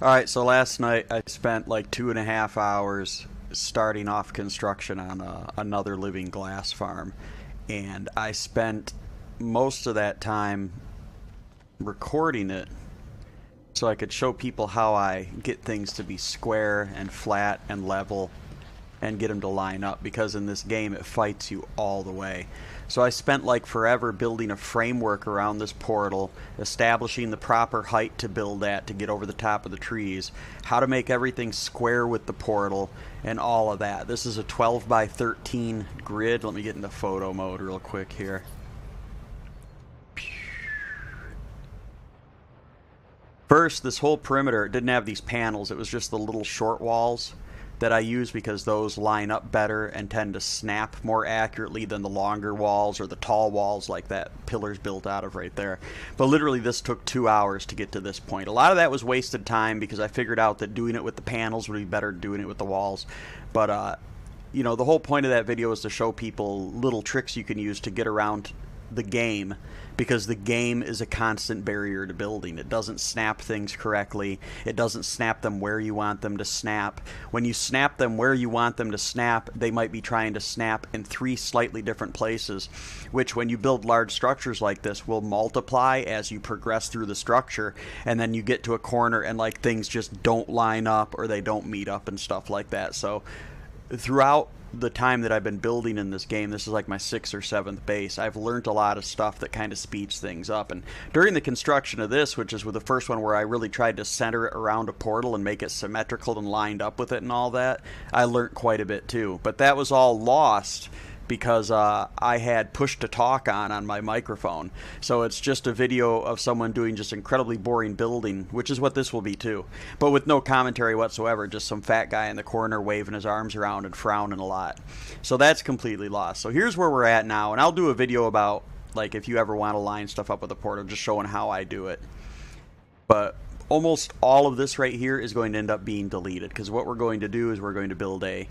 Alright, so last night I spent like 2.5 hours starting off construction on another living glass farm. And I spent most of that time recording it so I could show people how I get things to be square and flat and level and get them to line up, because in this game it fights you all the way. So I spent like forever building a framework around this portal, establishing the proper height to build at to get over the top of the trees, how to make everything square with the portal, and all of that. This is a 12 by 13 grid. Let me get into photo mode real quick here. First, this whole perimeter, it didn't have these panels. It was just the little short walls that I use because those line up better and tend to snap more accurately than the longer walls or the tall walls like that pillar's built out of right there. But literally this took 2 hours to get to this point. A lot of that was wasted time because I figured out that doing it with the panels would be better than doing it with the walls. But you know, the whole point of that video is to show people little tricks you can use to get around the game, because the game is a constant barrier to building. It doesn't snap things correctly. It doesn't snap them where you want them to snap. When you snap them where you want them to snap, they might be trying to snap in 3 slightly different places, which when you build large structures like this will multiply as you progress through the structure, and then you get to a corner and like things just don't line up or they don't meet up and stuff like that. So throughout the time that I've been building in this game, this is like my 6th or 7th base, I've learned a lot of stuff that kind of speeds things up. And during the construction of this, which is with the first one where I really tried to center it around a portal and make it symmetrical and lined up with it and all that, I learned quite a bit too. But that was all lost because I had push to talk on my microphone. So it's just a video of someone doing just incredibly boring building, which is what this will be too. But with no commentary whatsoever, just some fat guy in the corner waving his arms around and frowning a lot. So that's completely lost. So here's where we're at now, and I'll do a video about, like, if you ever want to line stuff up with a portal, just showing how I do it. But almost all of this right here is going to end up being deleted, because what we're going to do is we're going to build a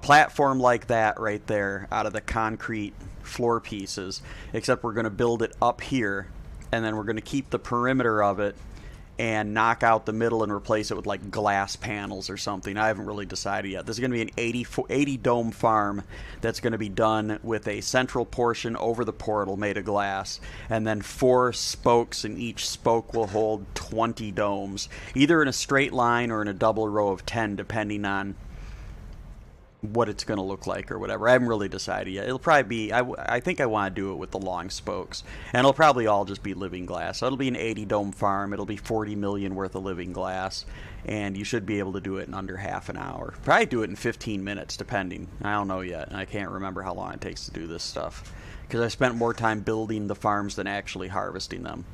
platform like that right there out of the concrete floor pieces, except we're going to build it up here, and then we're going to keep the perimeter of it and knock out the middle and replace it with like glass panels or something. I haven't really decided yet. This is going to be an 80 dome farm that's going to be done with a central portion over the portal made of glass, and then 4 spokes, and each spoke will hold 20 domes, either in a straight line or in a double row of 10, depending on what it's going to look like or whatever. I haven't really decided yet. It'll probably be, I think I want to do it with the long spokes, and it'll probably all just be living glass. So it'll be an 80 dome farm. It'll be 40 million worth of living glass, and you should be able to do it in under half an hour. Probably do it in 15 minutes depending. I don't know yet. I can't remember how long it takes to do this stuff because I spent more time building the farms than actually harvesting them.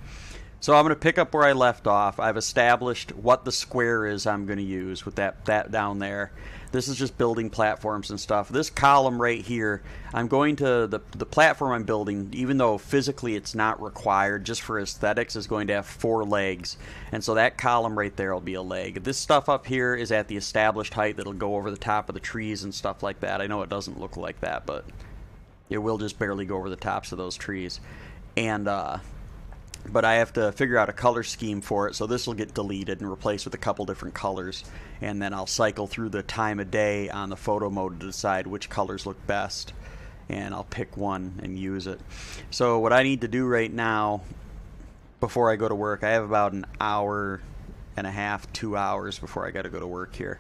So I'm going to pick up where I left off. I've established what the square is I'm going to use with that down there. This is just building platforms and stuff. This column right here, I'm going to, the platform I'm building, even though physically it's not required, just for aesthetics, is going to have 4 legs. And so that column right there will be a leg. This stuff up here is at the established height that'll go over the top of the trees and stuff like that. I know it doesn't look like that, but it will just barely go over the tops of those trees. And but I have to figure out a color scheme for it, so this will get deleted and replaced with a couple different colors, and then I'll cycle through the time of day on the photo mode to decide which colors look best, and I'll pick one and use it. So what I need to do right now before I go to work, I have about an hour and a half, 2 hours before I got to go to work here.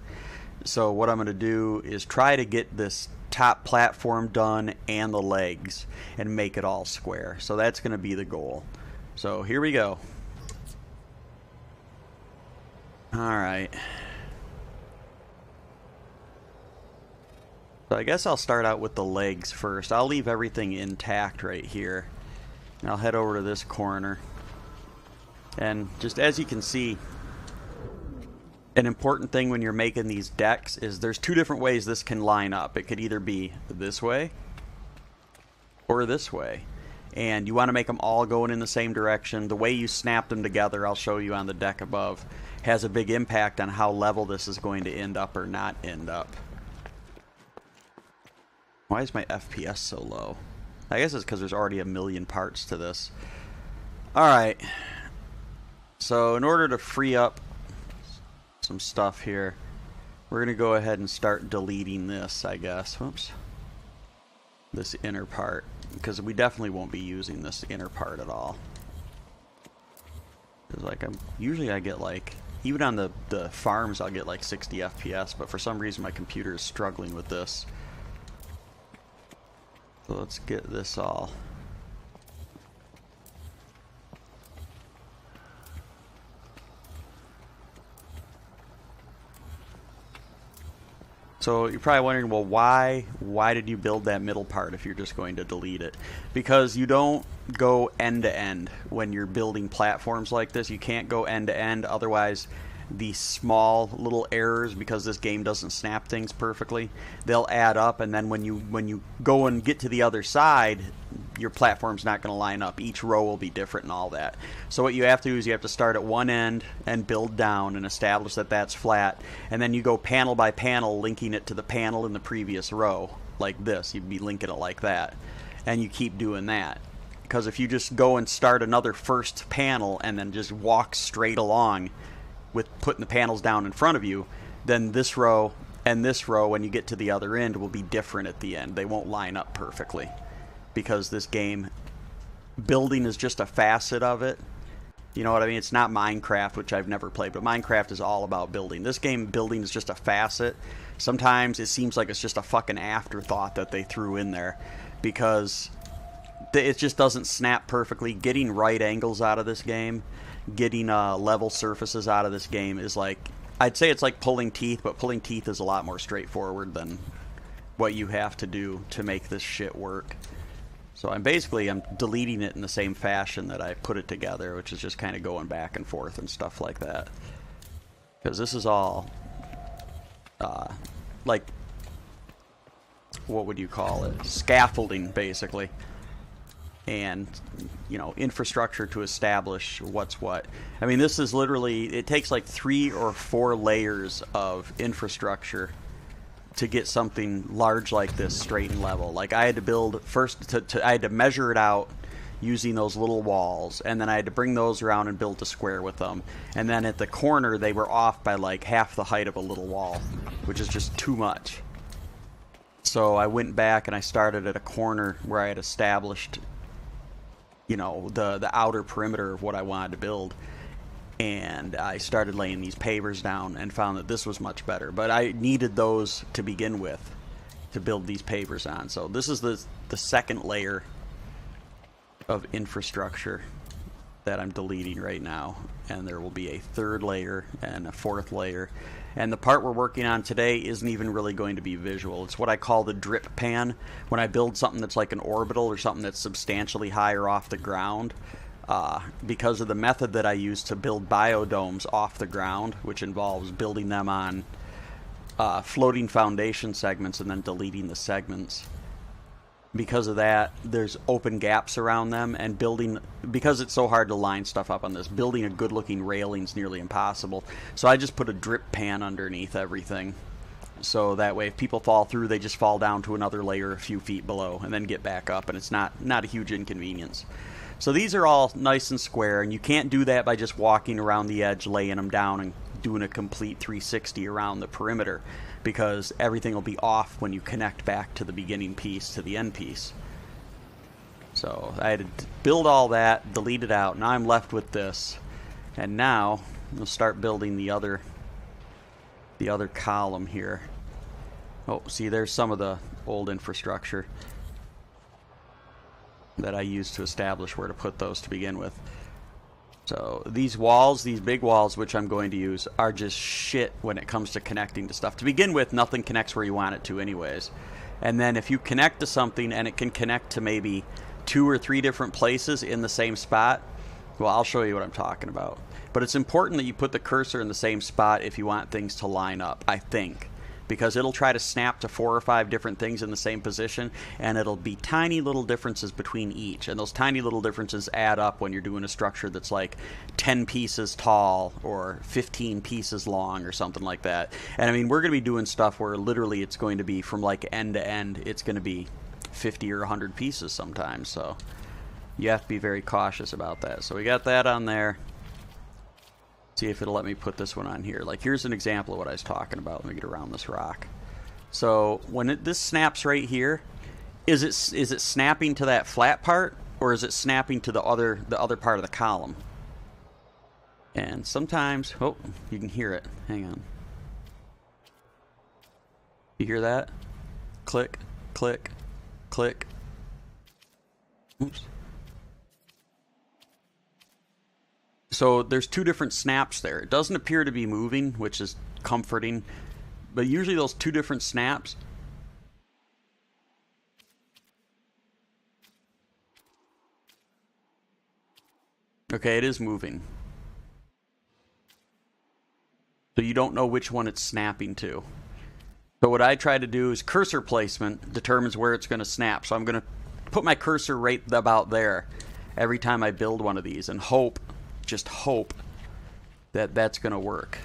So what I'm going to do is try to get this top platform done and the legs and make it all square. So that's going to be the goal. So here we go. Alright. So I guess I'll start out with the legs first. I'll leave everything intact right here. And I'll head over to this corner. And just as you can see, an important thing when you're making these decks is there's 2 different ways this can line up. It could either be this way or this way. And you want to make them all going in the same direction. The way you snap them together, I'll show you on the deck above, has a big impact on how level this is going to end up or not end up. Why is my FPS so low? I guess it's because there's already a million parts to this. Alright. So in order to free up some stuff here. We're going to go ahead and start deleting this, I guess. Whoops. This inner part, because we definitely won't be using this inner part at all. Because like usually I get like, even on the farms I'll get like 60 FPS, but for some reason my computer is struggling with this. So let's get this all. So you're probably wondering, well, why did you build that middle part if you're just going to delete it? Because you don't go end to end when you're building platforms like this. You can't go end to end, otherwise the small little errors, because this game doesn't snap things perfectly, they'll add up, and then when you go and get to the other side, your platform's not going to line up. Each row will be different and all that. So what you have to do is you have to start at one end and build down and establish that that's flat, and then you go panel by panel, linking it to the panel in the previous row, like this. You'd be linking it like that, and you keep doing that. Because if you just go and start another first panel and then just walk straight along with putting the panels down in front of you, then this row and this row, when you get to the other end, will be different at the end. They won't line up perfectly, because this game, building is just a facet of it. You know what I mean? It's not Minecraft, which I've never played, but Minecraft is all about building. This game, building is just a facet. Sometimes it seems like it's just a fucking afterthought that they threw in there, because it just doesn't snap perfectly. Getting right angles out of this game, getting level surfaces out of this game is like, I'd say it's like pulling teeth, but pulling teeth is a lot more straightforward than what you have to do to make this shit work. So I'm deleting it in the same fashion that I put it together, which is just kind of going back and forth and stuff like that. Because this is all like, what would you call it? Scaffolding, basically. And, you know, infrastructure to establish what's what. I mean, this is literally, it takes like 3 or 4 layers of infrastructure to get something large like this straight and level. Like, I had to build first, I had to measure it out using those little walls, and then I had to bring those around and build a square with them. And then at the corner, they were off by like half the height of a little wall, which is just too much. So I went back and I started at a corner where I had established, you know, the outer perimeter of what I wanted to build, and I started laying these pavers down and found that this was much better. But I needed those to begin with to build these pavers on. So this is the second layer of infrastructure that I'm deleting right now, and there will be a third layer and a fourth layer. And the part we're working on today isn't even really going to be visual. It's what I call the drip pan. When I build something that's like an orbital or something that's substantially higher off the ground, because of the method that I use to build biodomes off the ground, which involves building them on floating foundation segments and then deleting the segments. Because of that, there's open gaps around them, and because it's so hard to line stuff up on this, building a good looking railing is nearly impossible. So I just put a drip pan underneath everything, so that way if people fall through, they just fall down to another layer a few feet below and then get back up, and it's not a huge inconvenience. So these are all nice and square, and you can't do that by just walking around the edge, laying them down and doing a complete 360 around the perimeter, because everything will be off when you connect back to the beginning piece to the end piece. So I had to build all that, delete it out. Now I'm left with this, and now we'll start building the other column here. Oh, see, there's some of the old infrastructure that I used to establish where to put those to begin with. So these walls, these big walls, which I'm going to use, are just shit when it comes to connecting to stuff. To begin with, nothing connects where you want it to anyways. And then if you connect to something and it can connect to maybe 2 or 3 different places in the same spot, well, I'll show you what I'm talking about. But it's important that you put the cursor in the same spot if you want things to line up, I think. Because it'll try to snap to 4 or 5 different things in the same position, and it'll be tiny little differences between each. And those tiny little differences add up when you're doing a structure that's like 10 pieces tall or 15 pieces long or something like that. And I mean, we're going to be doing stuff where literally it's going to be from like end to end, it's going to be 50 or 100 pieces sometimes. So you have to be very cautious about that. So we got that on there. See if it'll let me put this one on here. Like, here's an example of what I was talking about. Let me get around this rock. So when this snaps right here, is it snapping to that flat part, or is it snapping to the other part of the column? And sometimes, oh, you can hear it. Hang on. You hear that? Click, click, click. Oops. So there's two different snaps there. It doesn't appear to be moving, which is comforting, but usually those two different snaps. Okay, it is moving. So you don't know which one it's snapping to. So what I try to do is cursor placement determines where it's going to snap. So I'm going to put my cursor right about there every time I build one of these and hope, just hope, that that's going to work.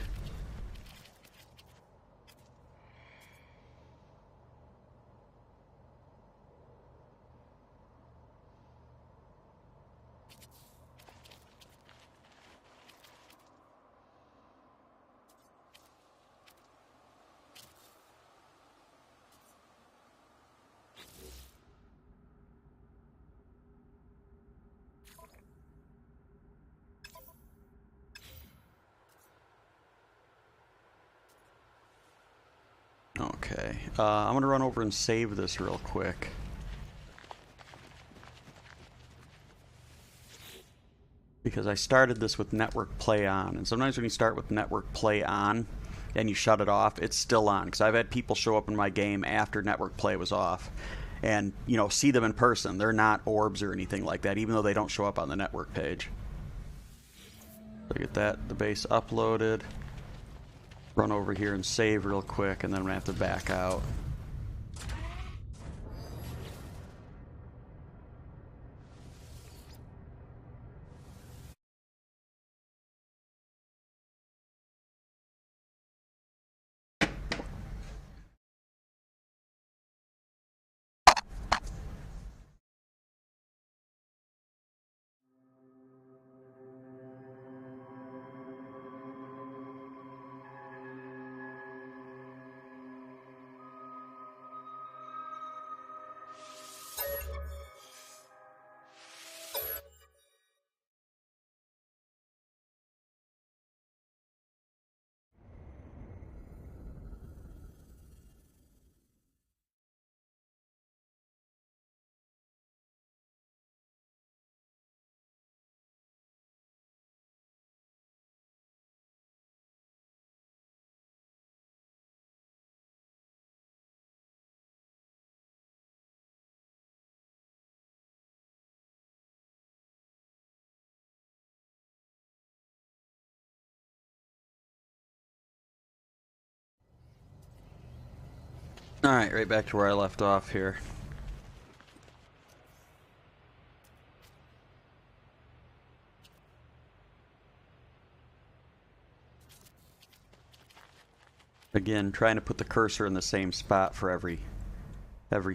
Okay, I'm going to run over and save this real quick. Because I started this with network play on, and sometimes when you start with network play on and you shut it off, it's still on. Because I've had people show up in my game after network play was off and, you know, see them in person. They're not orbs or anything like that, even though they don't show up on the network page. So get that, the base uploaded. Run over here and save real quick, and then I'm going to have to back out. Alright, right back to where I left off here. Again, trying to put the cursor in the same spot for every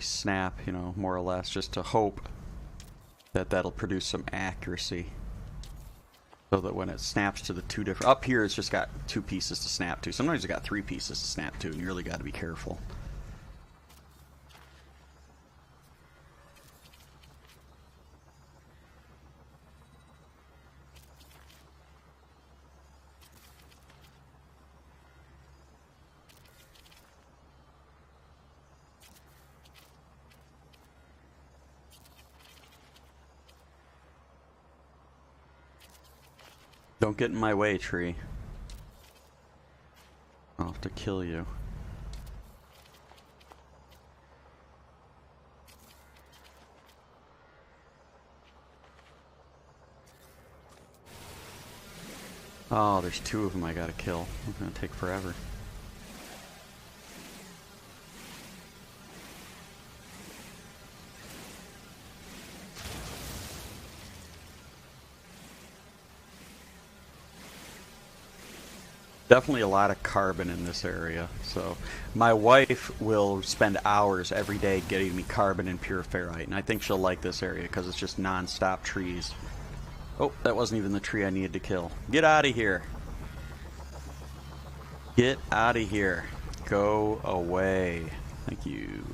snap, you know, more or less, just to hope that that'll produce some accuracy. So that when it snaps to the two different... Up here, it's just got two pieces to snap to. Sometimes it's got three pieces to snap to, and you really got to be careful. Don't get in my way, tree. I'll have to kill you. Oh, there's two of them I gotta kill. It's gonna take forever. Definitely a lot of carbon in this area. So my wife will spend hours every day getting me carbon and pure ferrite, and I think she'll like this area because it's just non-stop trees. Oh, that wasn't even the tree I needed to kill. Get out of here. Get out of here. Go away. Thank you.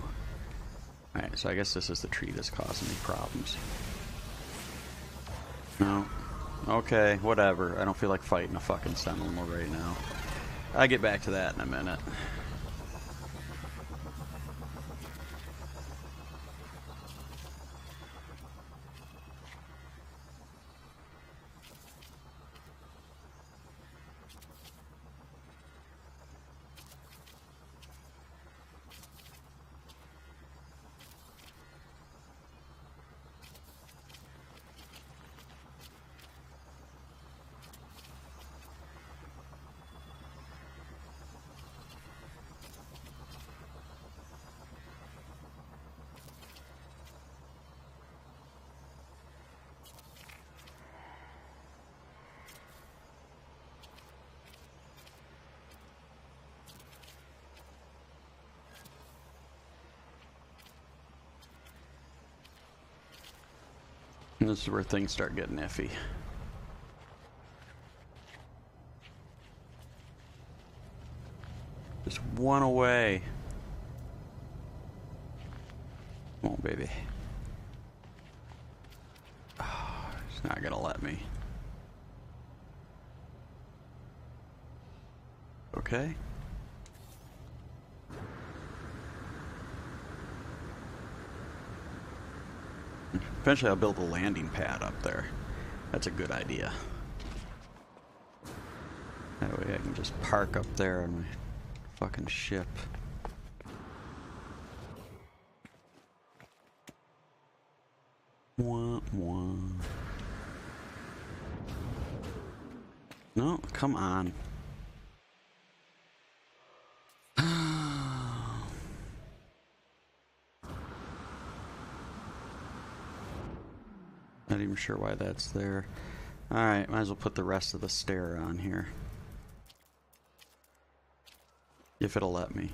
Alright, so I guess this is the tree that's causing me problems. No. Okay, whatever. I don't feel like fighting a fucking sentinel right now. I'll get back to that in a minute. And this is where things start getting iffy. Just one away. Come on, baby. Oh, he's not gonna let me. Okay. Eventually I'll build a landing pad up there. That's a good idea. That way I can just park up there on my fucking ship. Wah, wah. No, come on. Not even sure why that's there. Alright, might as well put the rest of the stair on here. If it'll let me.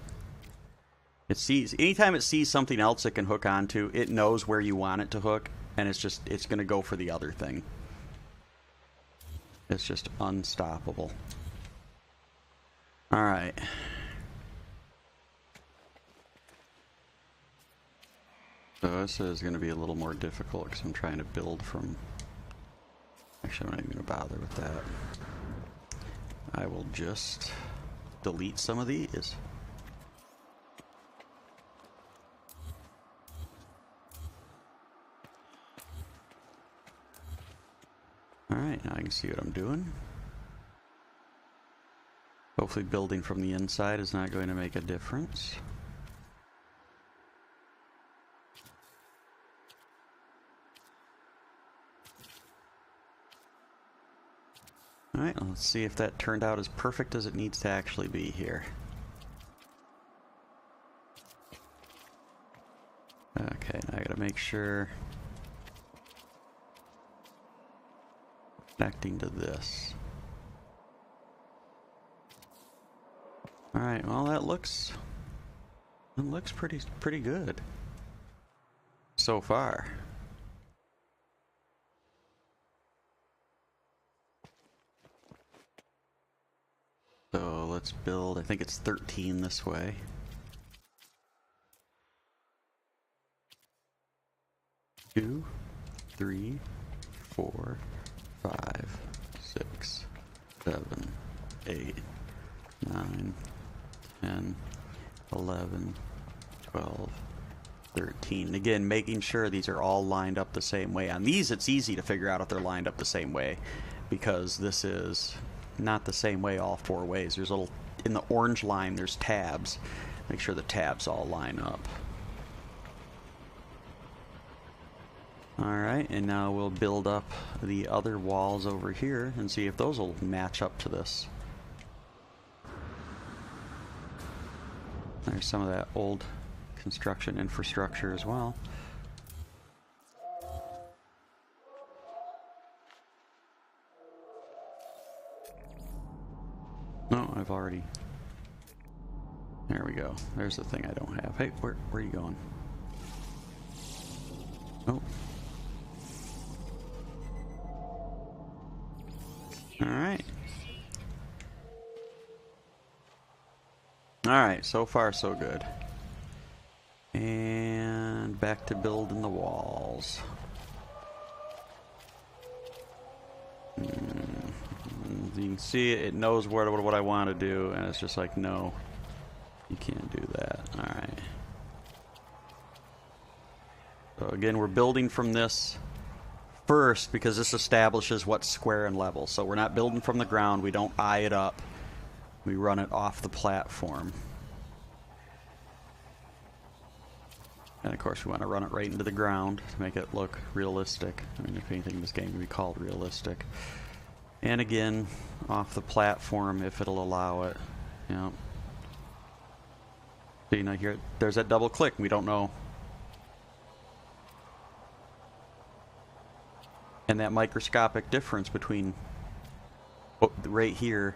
It sees, anytime it sees something else it can hook onto, it knows where you want it to hook, and it's gonna go for the other thing. It's just unstoppable. Alright. So this is going to be a little more difficult because I'm trying to build from... Actually, I'm not even going to bother with that. I will just delete some of these. Alright, now I can see what I'm doing. Hopefully building from the inside is not going to make a difference. Alright, let's see if that turned out as perfect as it needs to actually be here. Okay, now I gotta make sure... Connecting to this. Alright, well that looks... It looks pretty good. So far. So let's build, I think it's 13 this way. Two, 3, 4, 5, 6, 7, 8, 9, 10, 11, 12, 13. Again, making sure these are all lined up the same way. On these, it's easy to figure out if they're lined up the same way, because this is not the same way all 4 ways. There's a little, in the orange line, there's tabs. Make sure the tabs all line up. Alright, and now we'll build up the other walls over here and see if those will match up to this. There's some of that old construction infrastructure as well. No, I've already... There we go. There's the thing I don't have. Hey, where are you going? Oh. Alright. Alright, so far so good. And back to building the walls. As you can see, it knows what I want to do, and it's just like, no, you can't do that. Alright. So again, we're building from this first because this establishes what's square and level. So we're not building from the ground, we don't eye it up. We run it off the platform. And of course we want to run it right into the ground to make it look realistic. I mean, if anything, this game can be called realistic. And again, off the platform if it'll allow it. Yeah. So, you know, here, there's that double click. We don't know. And that microscopic difference between right here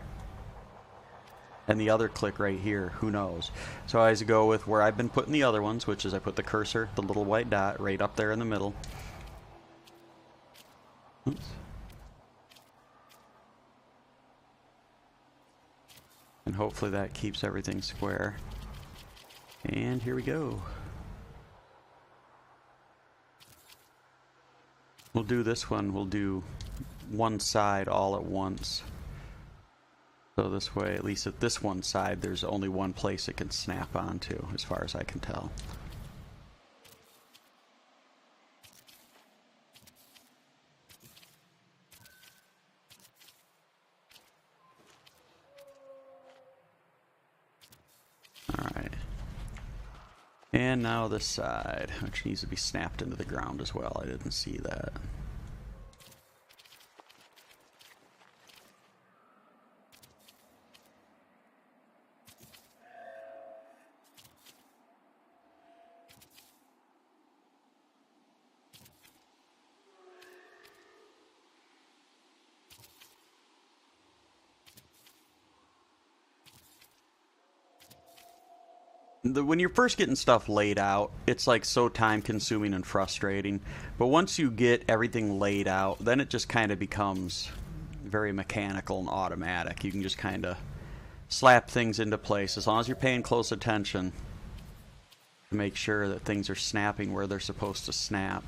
and the other click right here, who knows? So I always go with where I've been putting the other ones, which is I put the cursor, the little white dot, right up there in the middle. Oops. And hopefully that keeps everything square. And here we go. We'll do this one, we'll do one side all at once. So this way, at least at this one side, there's only one place it can snap onto, as far as I can tell. Alright. And now this side, which needs to be snapped into the ground as well. I didn't see that. When you're first getting stuff laid out, it's like so time consuming and frustrating. But once you get everything laid out, then it just kind of becomes very mechanical and automatic. You can just kind of slap things into place as long as you're paying close attention to make sure that things are snapping where they're supposed to snap.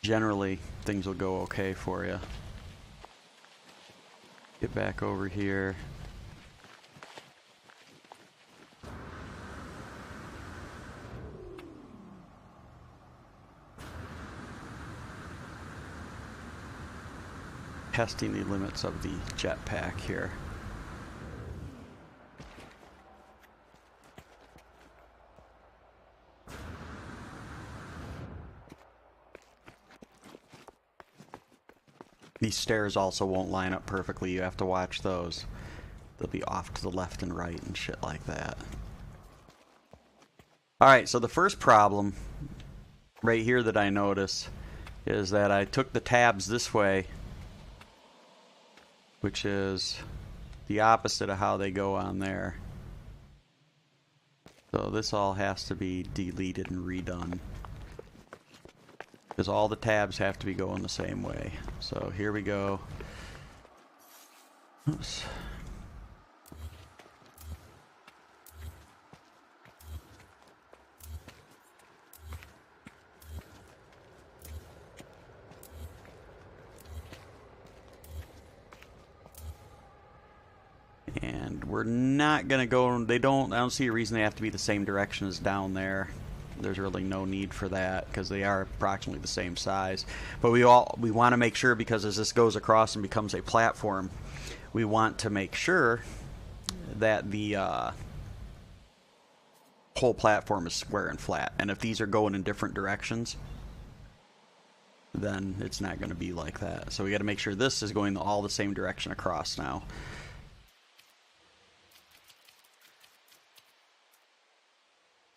Generally, things will go okay for you. Get back over here. Testing the limits of the jetpack here. These stairs also won't line up perfectly. You have to watch those. They'll be off to the left and right and shit like that. Alright, so the first problem right here that I notice is that I took the tabs this way, which is the opposite of how they go on there. So this all has to be deleted and redone, because all the tabs have to be going the same way. So here we go. Oops. And we're not gonna go, I don't see a reason they have to be the same direction as down there. There's really no need for that because they are approximately the same size. But we want to make sure, because as this goes across and becomes a platform, we want to make sure that the whole platform is square and flat. And if these are going in different directions, then it's not going to be like that. So we got to make sure this is going all the same direction across now.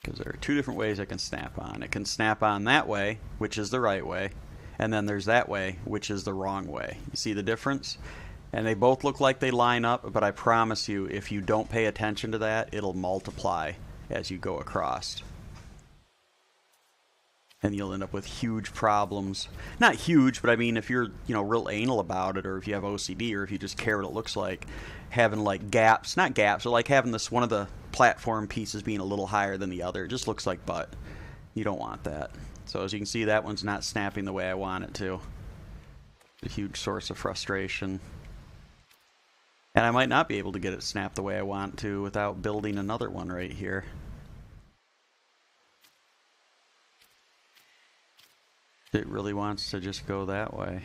Because there are two different ways it can snap on. It can snap on that way, which is the right way, and then there's that way, which is the wrong way. You see the difference? And they both look like they line up, but I promise you, if you don't pay attention to that, it'll multiply as you go across. And you'll end up with huge problems. Not huge, but I mean, if you're, you know, real anal about it, or if you have OCD, or if you just care what it looks like, having like gaps, not gaps, but like having this, one of the platform pieces being a little higher than the other. It just looks like butt. You don't want that. So as you can see, that one's not snapping the way I want it to. A huge source of frustration. And I might not be able to get it snapped the way I want to without building another one right here. It really wants to just go that way.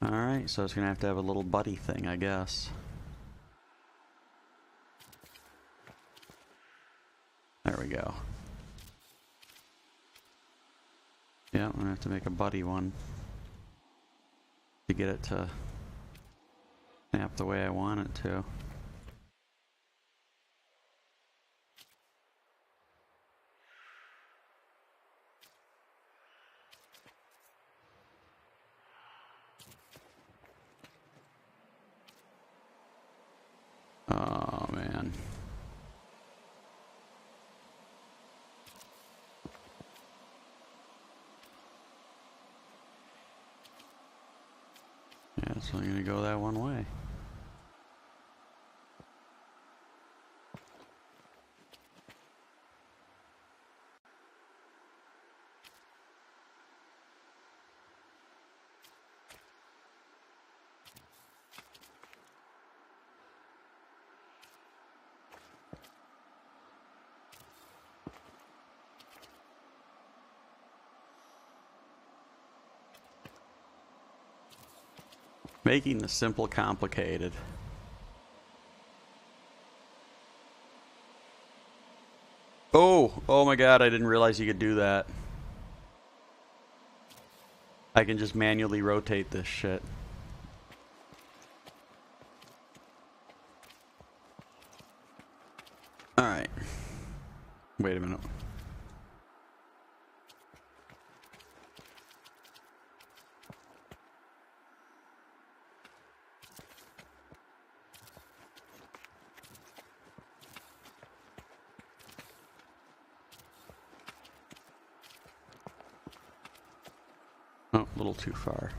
Alright, so it's going to have a little buddy thing, I guess. There we go. Yeah, I'm going to have to make a buddy one to get it to snap the way I want it to. Oh, man. Yeah, it's only going to go that one way. Making the simple complicated. Oh my god, I didn't realize you could do that. I can just manually rotate this shit. Alright. Wait a minute. Oh, a little too far.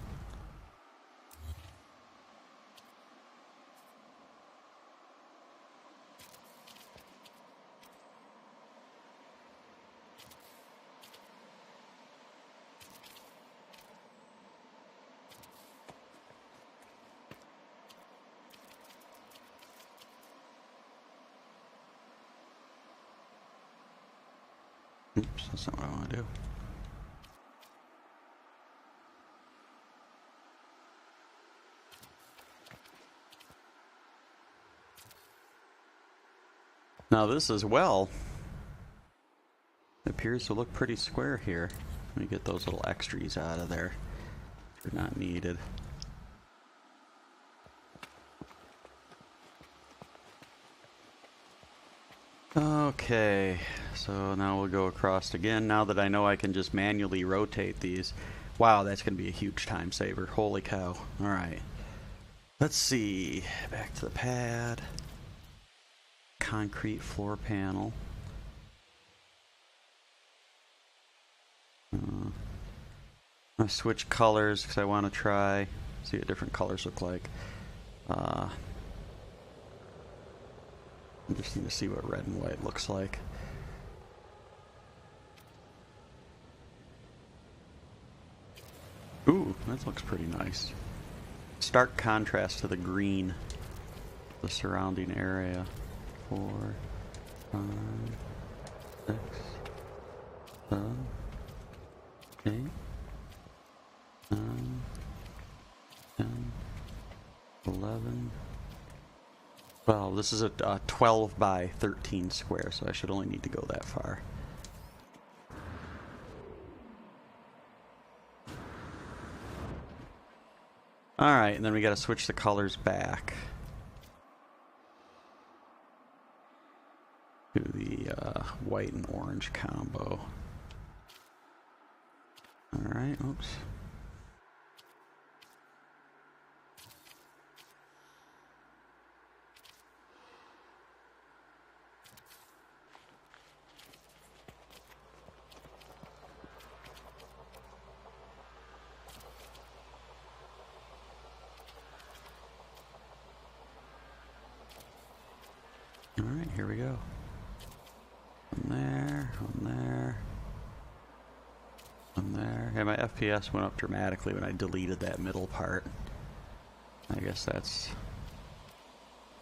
Oops, that's not what I want to do. Now this as well appears to look pretty square here. Let me get those little extras out of there. They're not needed. Okay, so now we'll go across again. Now that I know I can just manually rotate these. Wow, that's going to be a huge time saver. Holy cow. Alright. Let's see. Back to the pad. Concrete floor panel. I switch colors because I want to try, see what different colors look like. I just need to see what red and white looks like. Ooh, that looks pretty nice. Stark contrast to the green, the surrounding area. 4, 5, 6, 7, 8, 9, 10, 11, 12. This is a 12 by 13 square, so I should only need to go that far. Alright, and then we gotta switch the colors back to the white and orange combo. Alright, oops. here we go. One there, one there, one there. Yeah, my FPS went up dramatically when I deleted that middle part. I guess that's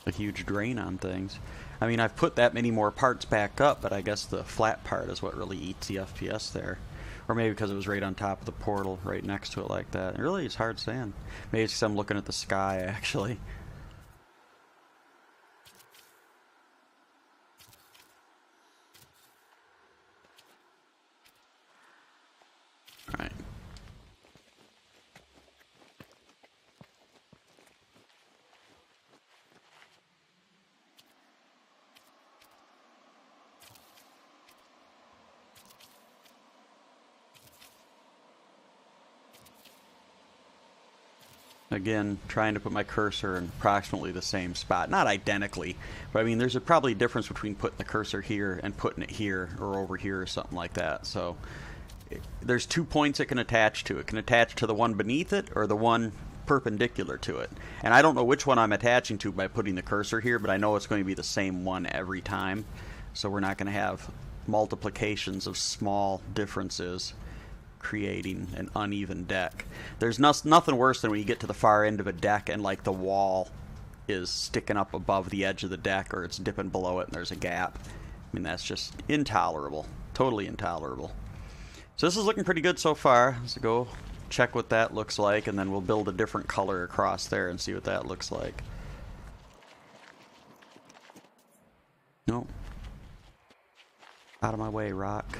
a huge drain on things. I mean, I've put that many more parts back up, but I guess the flat part is what really eats the FPS there. Or maybe because it was right on top of the portal, right next to it like that. It really is hard sand. Maybe it's because I'm looking at the sky, actually. Alright. Again, trying to put my cursor in approximately the same spot. Not identically, but I mean, there's probably a difference between putting the cursor here and putting it here or over here or something like that. So there's 2 points it can attach to. It can attach to the one beneath it or the one perpendicular to it. And I don't know which one I'm attaching to by putting the cursor here, but I know it's going to be the same one every time. So we're not going to have multiplications of small differences creating an uneven deck. There's nothing worse than when you get to the far end of a deck and like the wall is sticking up above the edge of the deck or it's dipping below it and there's a gap. I mean, that's just intolerable. Totally intolerable. So this is looking pretty good so far. Let's go check what that looks like, and then we'll build a different color across there and see what that looks like. Nope. Out of my way, rock.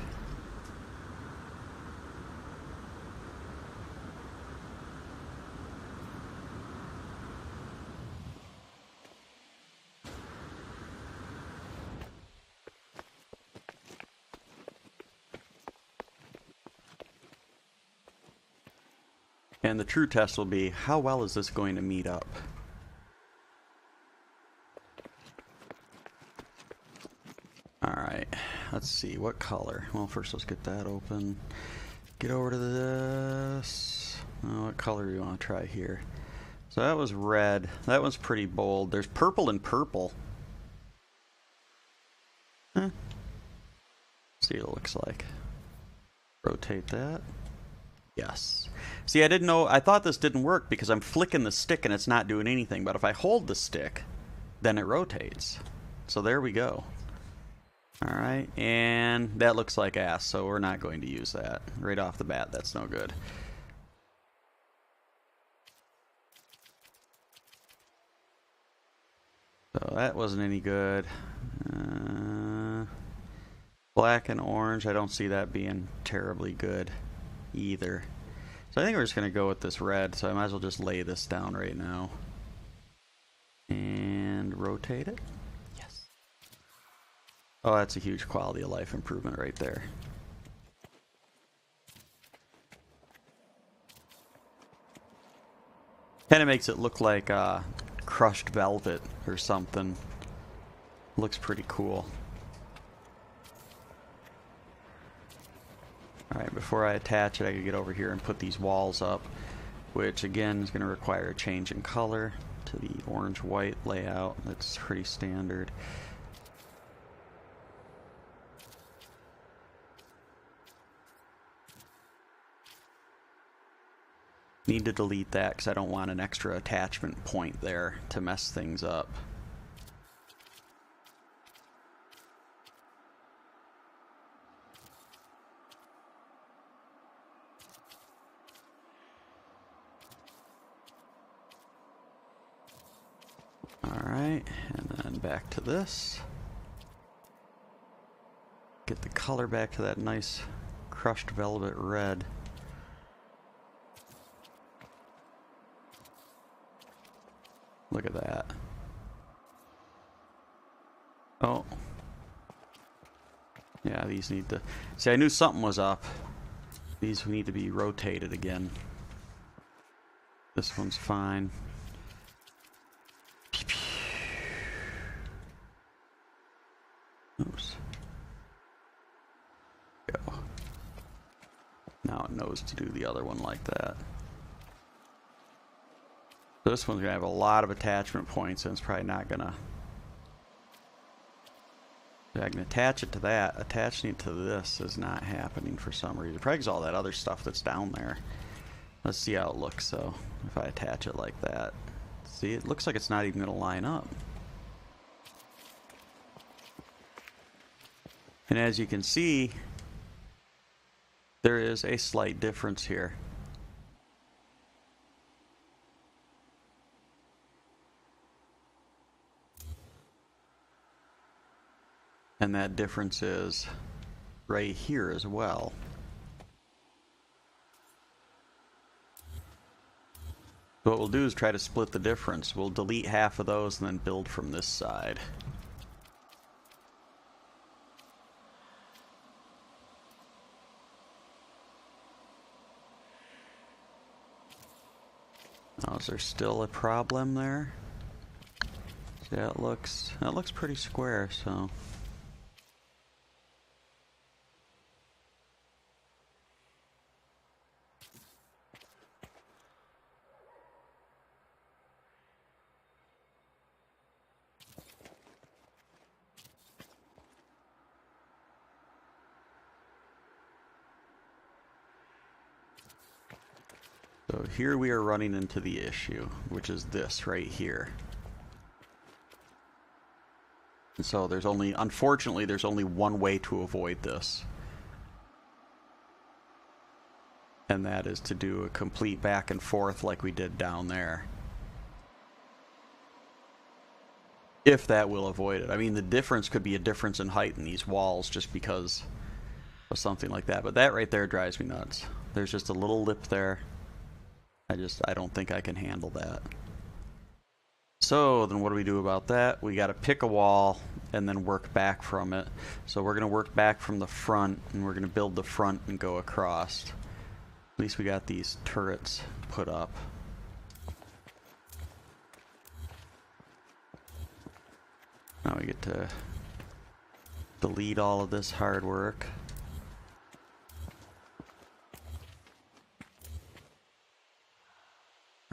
And the true test will be, how well is this going to meet up? Alright, let's see, what color? Well, first let's get that open. Get over to this. Oh, what color do you want to try here? So that was red. That one's pretty bold. There's purple and purple. Huh. See what it looks like. Rotate that. Yes. See, I didn't know, I thought this didn't work because I'm flicking the stick and it's not doing anything, but if I hold the stick, then it rotates. So there we go. Alright, and that looks like ass, so we're not going to use that. Right off the bat, that's no good. So that wasn't any good. Black and orange, I don't see that being terribly good either. So I think we're just going to go with this red, so I might as well just lay this down right now. And rotate it. Yes. Oh, that's a huge quality of life improvement right there. Kind of makes it look like crushed velvet or something. Looks pretty cool. Alright, before I attach it, I can get over here and put these walls up, which again is going to require a change in color to the orange-white layout. That's pretty standard. Need to delete that because I don't want an extra attachment point there to mess things up. Alright, and then back to this. Get the color back to that nice crushed velvet red. Look at that. Oh. Yeah, these need to... See, I knew something was up. These need to be rotated again. This one's fine. Oops. Go. Now it knows to do the other one like that. So this one's going to have a lot of attachment points, and it's probably not going to I can attach it to that. Attaching it to this is not happening for some reason. Probably 'cause all that other stuff that's down there. Let's see how it looks, so if I attach it like that. See, it looks like it's not even going to line up. And as you can see, there is a slight difference here. And that difference is right here as well. So what we'll do is try to split the difference. We'll delete half of those and then build from this side. Oh, is there still a problem there? See, that looks pretty square, so. So here we are running into the issue, which is this right here. And so there's only, unfortunately, there's only one way to avoid this. And that is to do a complete back and forth like we did down there. If that will avoid it. I mean, the difference could be a difference in height in these walls just because of something like that. But that right there drives me nuts. There's just a little lip there. I don't think I can handle that. So then what do we do about that? We got to pick a wall and then work back from it. So we're going to work back from the front, and we're going to build the front and go across. At least we got these turrets put up. Now we get to delete all of this hard work.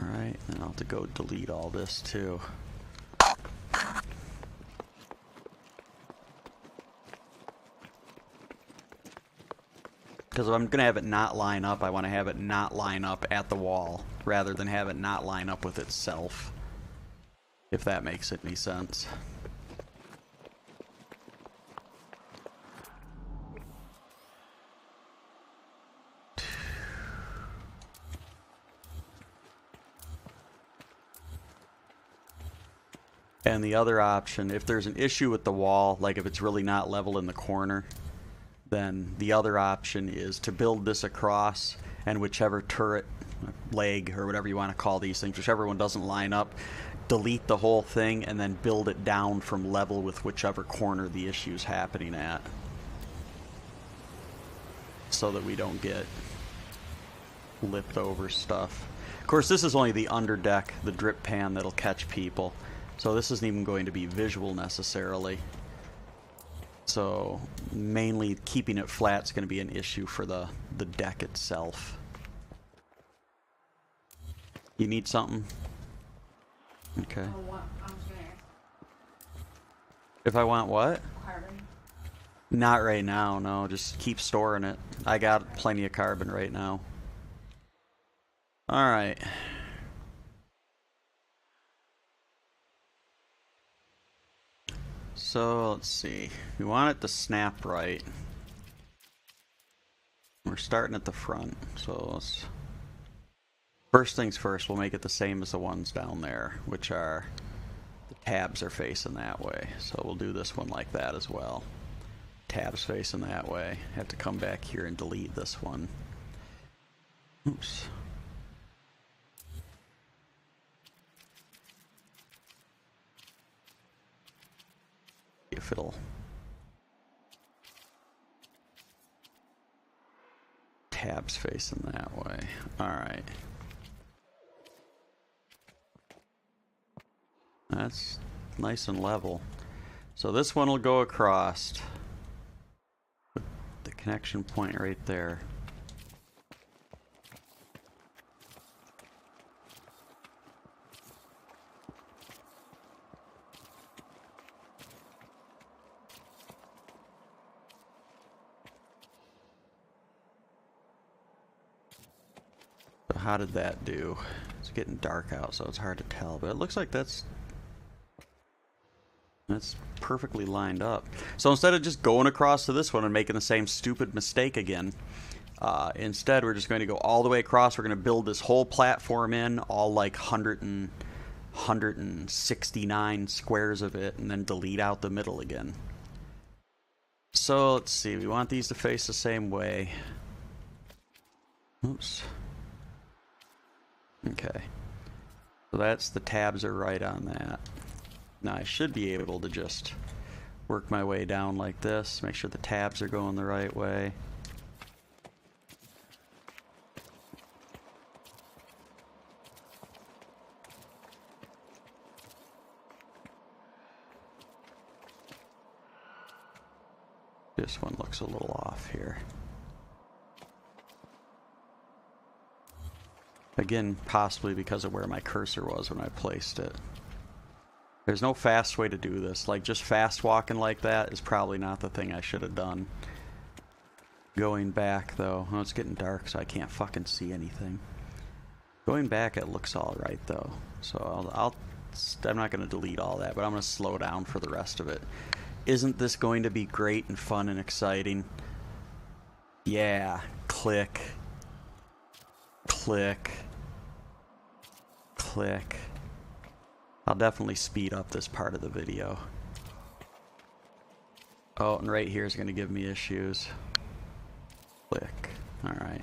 Alright, and I'll have to go delete all this too. Because if I'm going to have it not line up, I want to have it not line up at the wall, rather than have it not line up with itself. If that makes any sense. And the other option, if there's an issue with the wall, like if it's really not level in the corner, then the other option is to build this across, and whichever turret, leg, or whatever you want to call these things, whichever one doesn't line up, delete the whole thing and then build it down from level with whichever corner the issue's happening at. So that we don't get lipped over stuff. Of course, this is only the underdeck, the drip pan that'll catch people. So this isn't even going to be visual necessarily. So mainly keeping it flat is going to be an issue for the deck itself. You need something? Okay. If I want what? Carbon. Not right now, no. Just keep storing it. I got plenty of carbon right now. Alright. So, let's see. We want it to snap right. We're starting at the front, so let's... First things first, we'll make it the same as the ones down there, which are... The tabs are facing that way. So we'll do this one like that as well. Tabs facing that way. Have to come back here and delete this one. Oops. If it'll tabs facing that way. Alright. That's nice and level. So this one will go across with the connection point right there. how did that do? It's getting dark out, so it's hard to tell, but it looks like that's perfectly lined up. So instead of just going across to this one and making the same stupid mistake again, instead we're just going to go all the way across. We're going to build this whole platform in, all like 169 squares of it, and then delete out the middle again. So let's see, we want these to face the same way. Oops. Okay. So that's, the tabs are right on that. Now I should be able to just work my way down like this, make sure the tabs are going the right way. This one looks a little off here. Again, possibly because of where my cursor was when I placed it. There's no fast way to do this. Like, just fast walking like that is probably not the thing I should have done. Going back, though. Oh, it's getting dark, so I can't fucking see anything. Going back, it looks alright, though. So I'm not going to delete all that, but I'm going to slow down for the rest of it. Isn't this going to be great and fun and exciting? Yeah. Click. Click. Click. I'll definitely speed up this part of the video. Oh, and right here is going to give me issues. Click. Alright.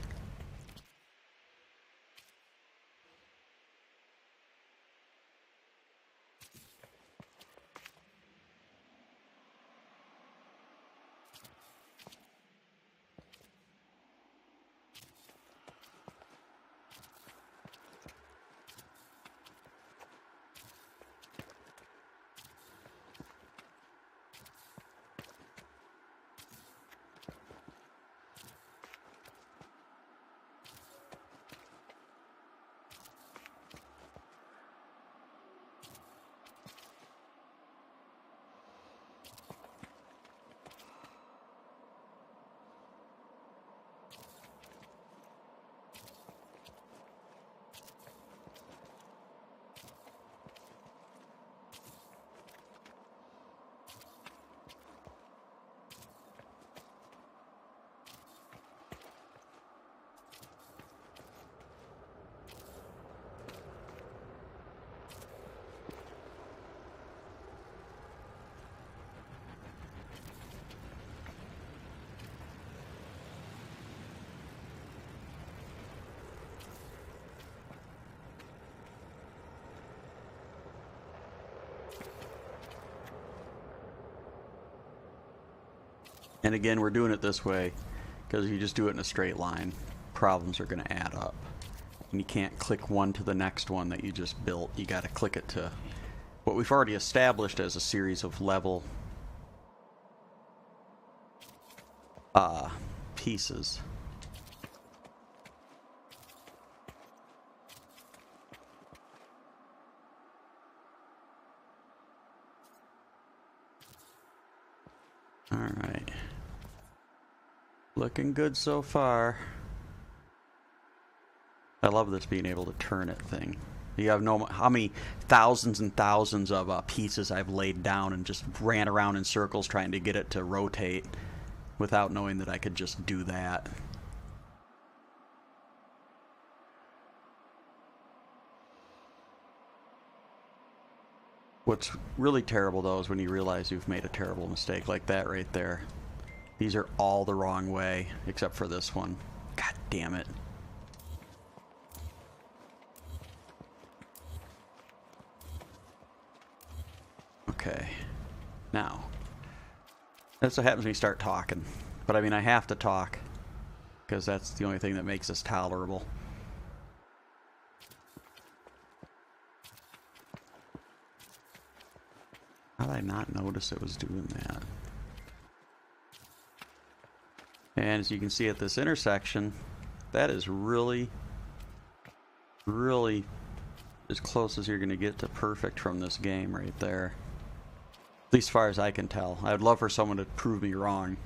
And again, we're doing it this way because if you just do it in a straight line, problems are going to add up. And you can't click one to the next one that you just built. You got to click it to what we've already established as a series of level pieces. All right. Looking good so far. I love this being able to turn it thing. You have no how many thousands and thousands of pieces I've laid down and just ran around in circles trying to get it to rotate without knowing that I could just do that. What's really terrible though is when you realize you've made a terrible mistake like that right there. These are all the wrong way except for this one. God damn it. Okay. Now, that's what happens when you start talking. But I mean, I have to talk because that's the only thing that makes this tolerable. How did I not notice it was doing that? And as you can see at this intersection, that is really, really as close as you're going to get to perfect from this game right there. At least as far as I can tell. I would love for someone to prove me wrong.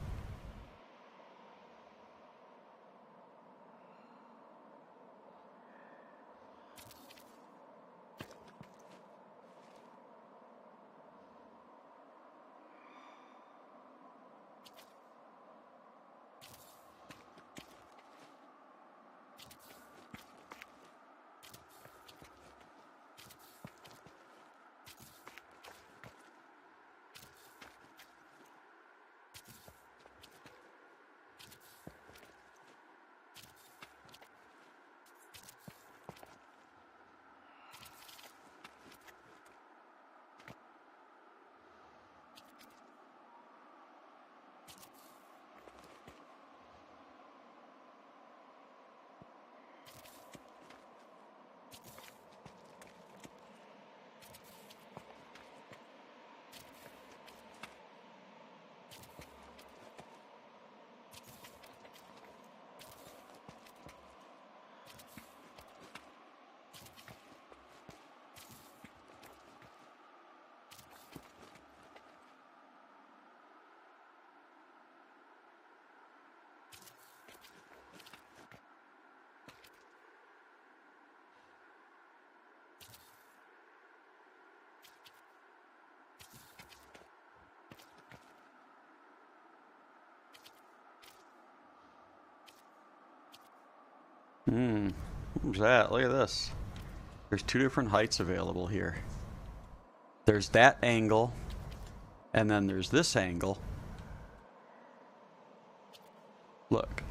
What's that? Look at this. There's two different heights available here. There's that angle, and then there's this angle. Look.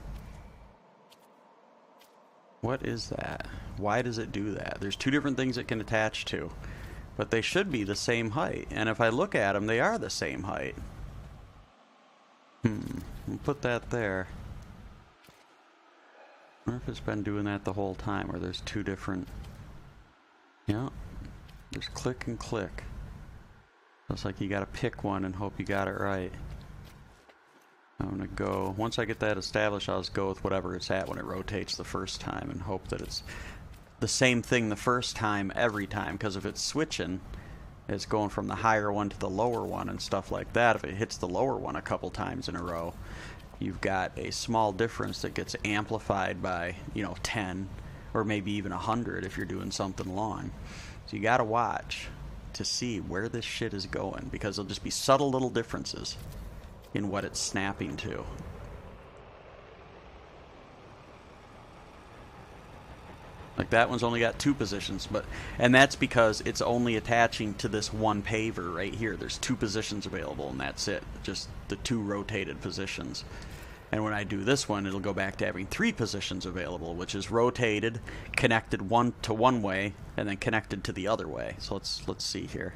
What is that? Why does it do that? There's two different things it can attach to, but they should be the same height. And if I look at them, they are the same height. We'll put that there. I wonder if it's been doing that the whole time, or there's two different... Yeah, there's click and click. Looks like you gotta pick one and hope you got it right. I'm gonna go, once I get that established, I'll just go with whatever it's at when it rotates the first time and hope that it's the same thing the first time every time, because if it's switching, it's going from the higher one to the lower one and stuff like that. If it hits the lower one a couple times in a row, you've got a small difference that gets amplified by, you know, 10 or maybe even 100 if you're doing something long. So you gotta watch to see where this shit is going, because there'll just be subtle little differences in what it's snapping to. Like that one's only got 2 positions, and that's because it's only attaching to this one paver right here. There's 2 positions available, and that's it. Just the 2 rotated positions. And when I do this one, it'll go back to having 3 positions available, which is rotated, connected one way, and then connected to the other way. So let's see here.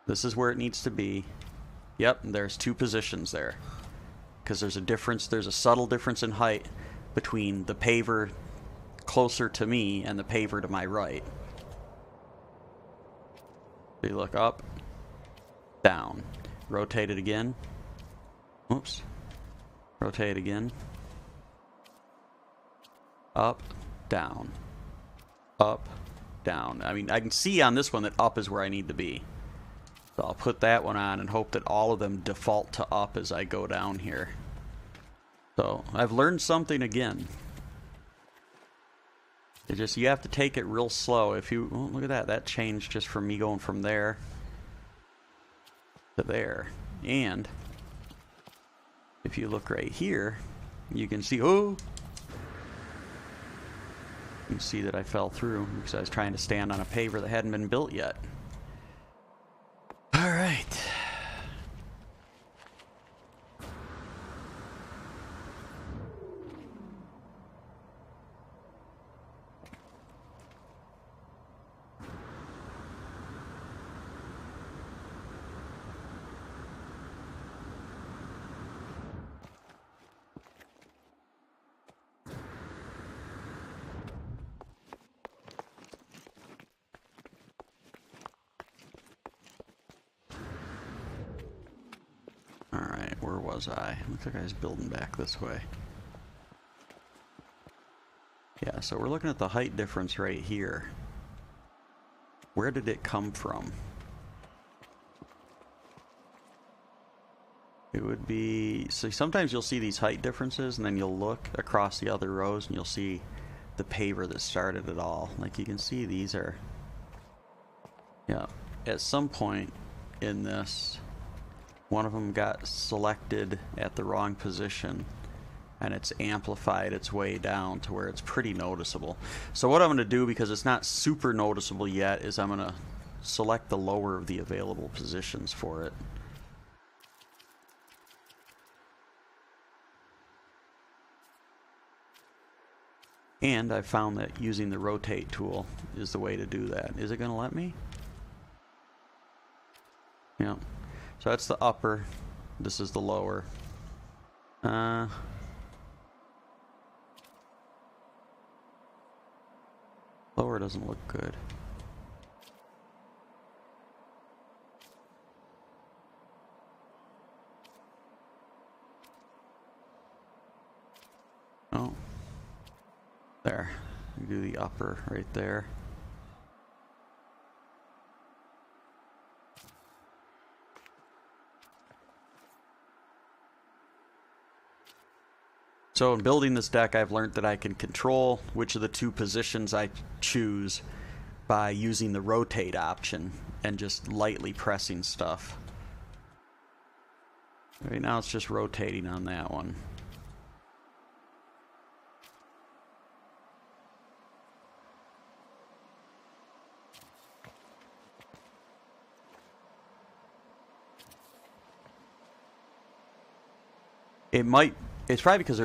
This is where it needs to be. Yep, there's 2 positions there. Because there's a difference, there's a subtle difference in height between the paver closer to me and the paver to my right. So you look up, down, rotate it again. Oops. Rotate again. Up, down. Up, down. I mean, I can see on this one that up is where I need to be. So I'll put that one on and hope that all of them default to up as I go down here. So I've learned something again. It just, you have to take it real slow. If you, oh, look at that. That changed just from me going from there to there. And if you look right here, you can see, oh! You can see that I fell through because I was trying to stand on a paver that hadn't been built yet. Alright. Alright, where was I? Looks like I was building back this way. Yeah, so we're looking at the height difference right here. Where did it come from? It would be... So sometimes you'll see these height differences, and then you'll look across the other rows, and you'll see the paver that started it all. Like you can see these are... Yeah, at some point in this... One of them got selected at the wrong position, and it's amplified its way down to where it's pretty noticeable. So what I'm going to do, because it's not super noticeable yet, is I'm going to select the lower of the available positions for it. And I found that using the rotate tool is the way to do that. Is it going to let me? Yeah. So that's the upper, this is the lower. Lower doesn't look good. Oh. There. You do the upper right there. So in building this deck, I've learned that I can control which of the 2 positions I choose by using the rotate option and just lightly pressing stuff. Right now it's just rotating on that one. It might. It's probably because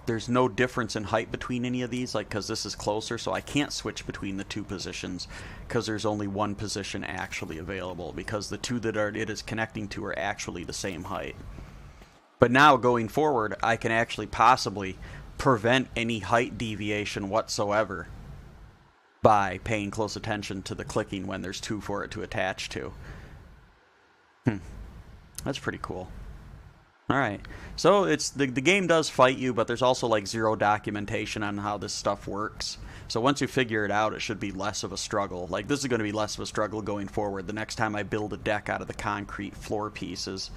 there's no difference in height between any of these, like, because this is closer, so I can't switch between the two positions because there's only one position actually available, because the two that it is connecting to are actually the same height. But now going forward, I can actually possibly prevent any height deviation whatsoever by paying close attention to the clicking when there's two for it to attach to. That's pretty cool. Alright, so it's the game does fight you, but there's also like zero documentation on how this stuff works. So once you figure it out, it should be less of a struggle. Like, this is going to be less of a struggle going forward the next time I build a deck out of the concrete floor pieces.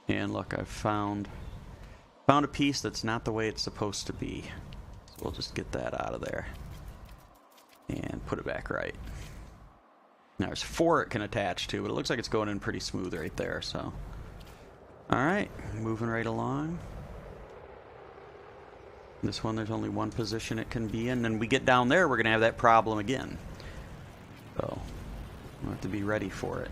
And look, I've found a piece that's not the way it's supposed to be. So we'll just get that out of there and put it back right. Now there's 4 it can attach to, but it looks like it's going in pretty smooth right there, so. Alright, moving right along. This one, there's only one position it can be in. Then we get down there, we're going to have that problem again. So, we'll have to be ready for it.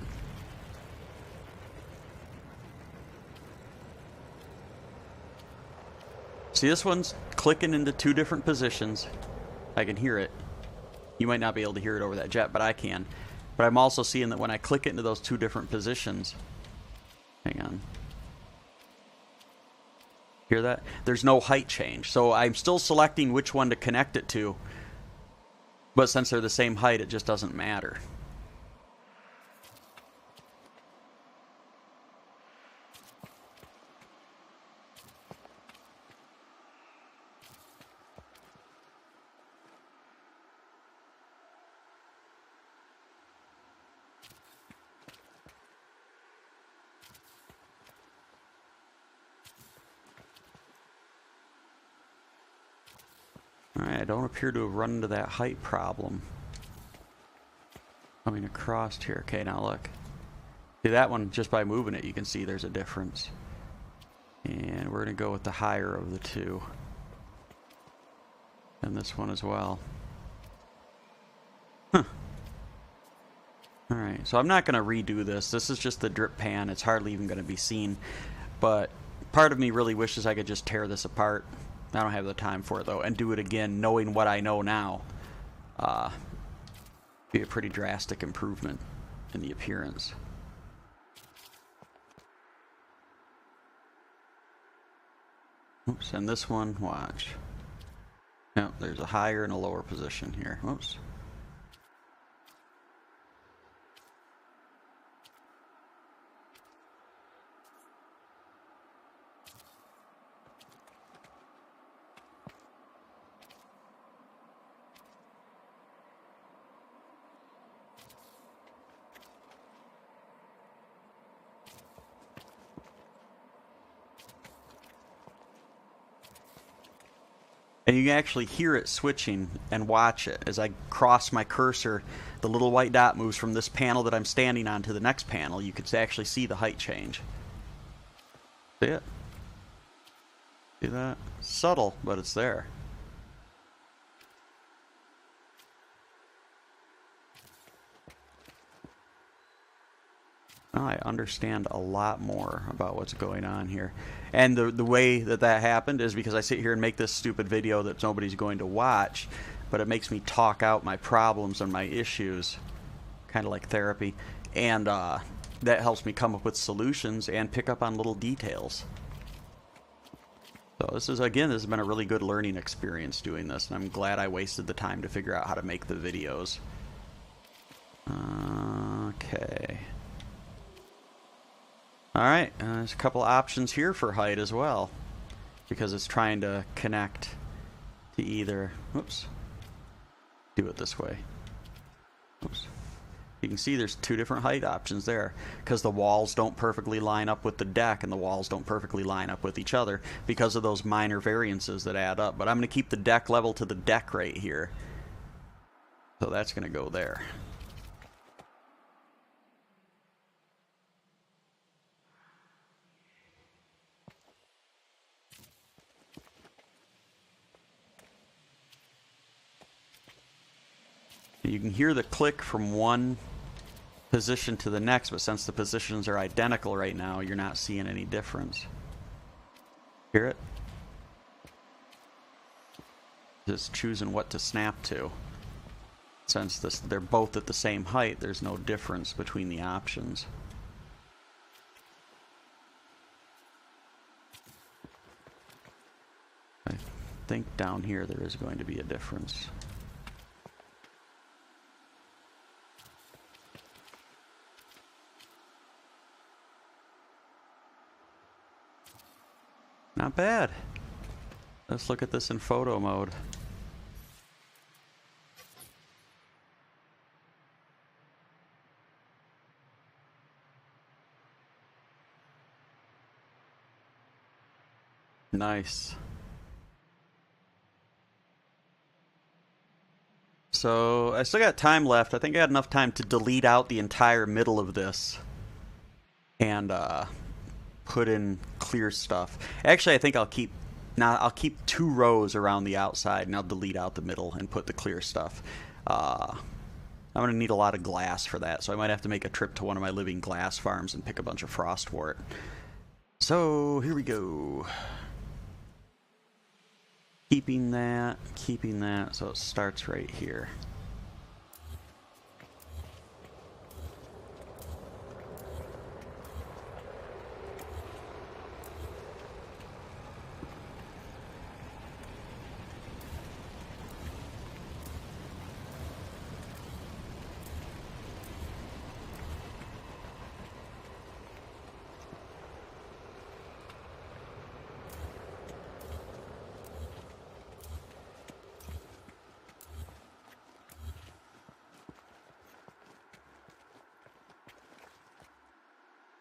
See, this one's clicking into 2 different positions. I can hear it. You might not be able to hear it over that jet, but I can. But I'm also seeing that when I click it into those 2 different positions... Hang on. Hear that? There's no height change. So I'm still selecting which one to connect it to. But since they're the same height, it just doesn't matter. Alright, I don't appear to have run into that height problem coming across here. Okay, now look. See, that one, just by moving it, you can see there's a difference. And we're going to go with the higher of the 2. And this one as well. Huh. Alright, so I'm not going to redo this. This is just the drip pan. It's hardly even going to be seen. But part of me really wishes I could just tear this apart. I don't have the time for it, though, and do it again, knowing what I know now. Be a pretty drastic improvement in the appearance. Oops, and this one, watch. No, there's a higher and a lower position here. Oops. And you can actually hear it switching and watch it. As I cross my cursor, the little white dot moves from this panel that I'm standing on to the next panel. You can actually see the height change. See it? See that? Subtle, but it's there. Now I understand a lot more about what's going on here. And the way that happened is because I sit here and make this stupid video that nobody's going to watch, but it makes me talk out my problems and my issues, kind of like therapy, and that helps me come up with solutions and pick up on little details. So this is, again, this has been a really good learning experience doing this, and I'm glad I wasted the time to figure out how to make the videos. Okay. Alright, there's a couple options here for height as well, because it's trying to connect to either, whoops, do it this way. Oops. You can see there's 2 different height options there, because the walls don't perfectly line up with the deck and the walls don't perfectly line up with each other because of those minor variances that add up. But I'm going to keep the deck level to the deck right here, so that's going to go there. You can hear the click from one position to the next, but since the positions are identical right now, you're not seeing any difference. Hear it? Just choosing what to snap to. Since they're both at the same height, there's no difference between the options. I think down here there is going to be a difference. Not bad. Let's look at this in photo mode. Nice. So I still got time left. I think I had enough time to delete out the entire middle of this and put in clear stuff. Actually, I think I'll keep 2 rows around the outside, and I'll delete out the middle and put the clear stuff. I'm going to need a lot of glass for that, so I might have to make a trip to one of my living glass farms and pick a bunch of frostwort. So here we go. Keeping that, so it starts right here.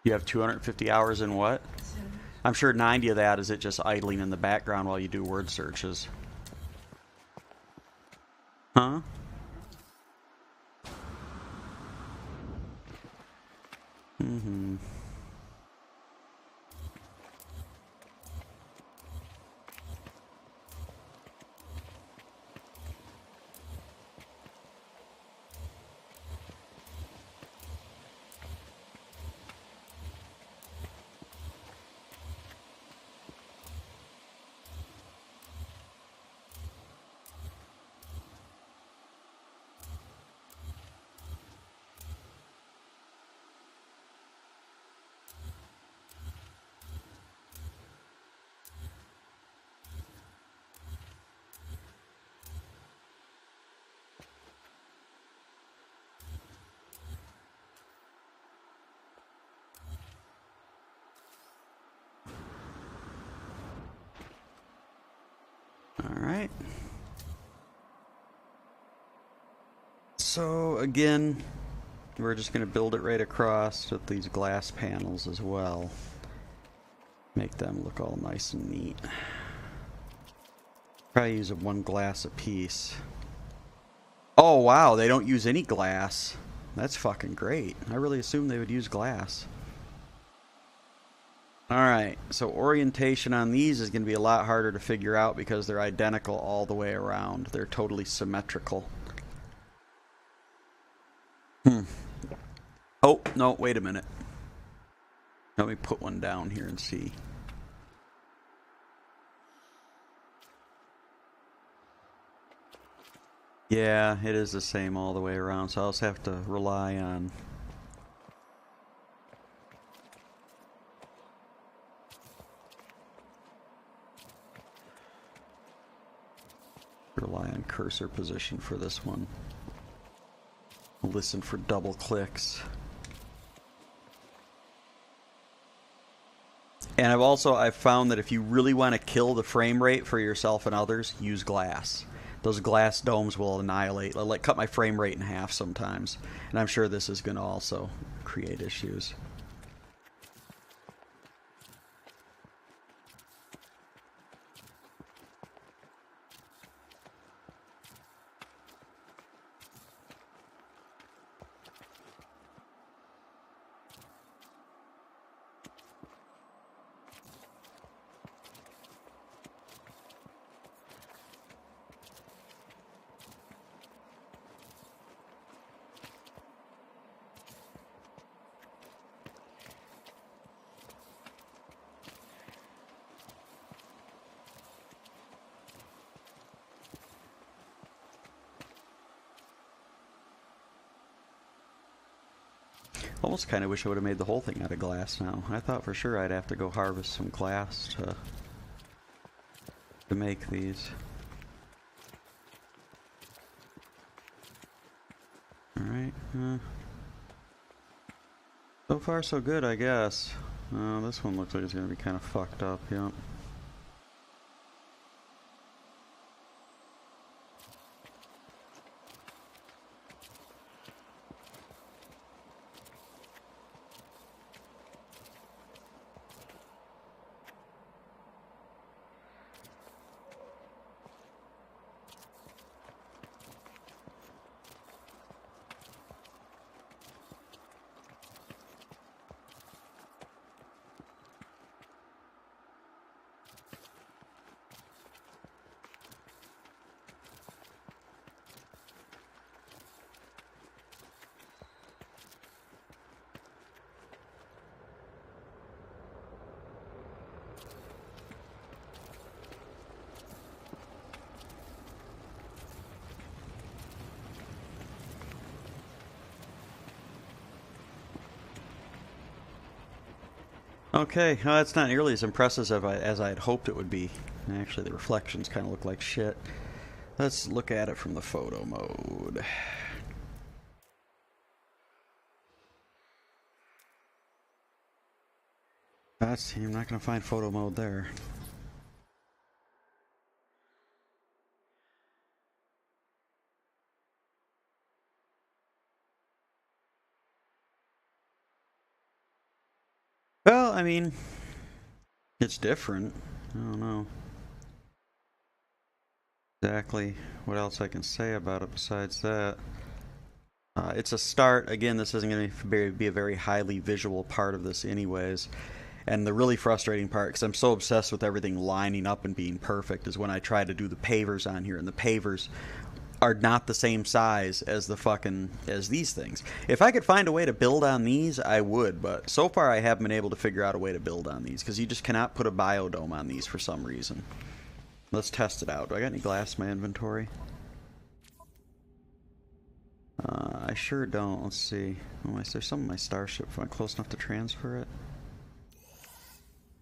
You have 250 hours in what? I'm sure 90 of that is it just idling in the background while you do word searches. Huh? Mm-hmm. Alright. So again, we're just going to build it right across with these glass panels as well. Make them look all nice and neat. Probably use 1 glass a piece. Oh wow, they don't use any glass. That's fucking great. I really assumed they would use glass. Alright, so orientation on these is going to be a lot harder to figure out because they're identical all the way around. They're totally symmetrical. Oh, no, wait a minute. Let me put one down here and see. Yeah, it is the same all the way around, so I'll just have to rely on cursor position for this one. Listen for double clicks. And I've found that if you really want to kill the frame rate for yourself and others, use glass. Those glass domes will annihilate, like cut my frame rate in half sometimes. And I'm sure this is going to also create issues. almost kind of wish I would have made the whole thing out of glass now. I thought for sure I'd have to go harvest some glass to make these. Alright, so far so good, I guess. This one looks like it's going to be kind of fucked up, yeah. Okay, well, that's not nearly as impressive as I had hoped it would be. Actually, the reflections kind of look like shit. Let's look at it from the photo mode. I'm not going to find photo mode there. Well, I mean, it's different. I don't know exactly what else I can say about it besides that. It's a start. Again, this isn't going to be a very highly visual part of this anyways. And the really frustrating part, because I'm so obsessed with everything lining up and being perfect, is when I try to do the pavers on here, and the pavers are not the same size as as these things. If I could find a way to build on these, I would, but so far I haven't been able to figure out a way to build on these, because you just cannot put a biodome on these for some reason. Let's test it out. Do I got any glass in my inventory? I sure don't. Let's see. Oh, is there some in my starship? Am I close enough to transfer it?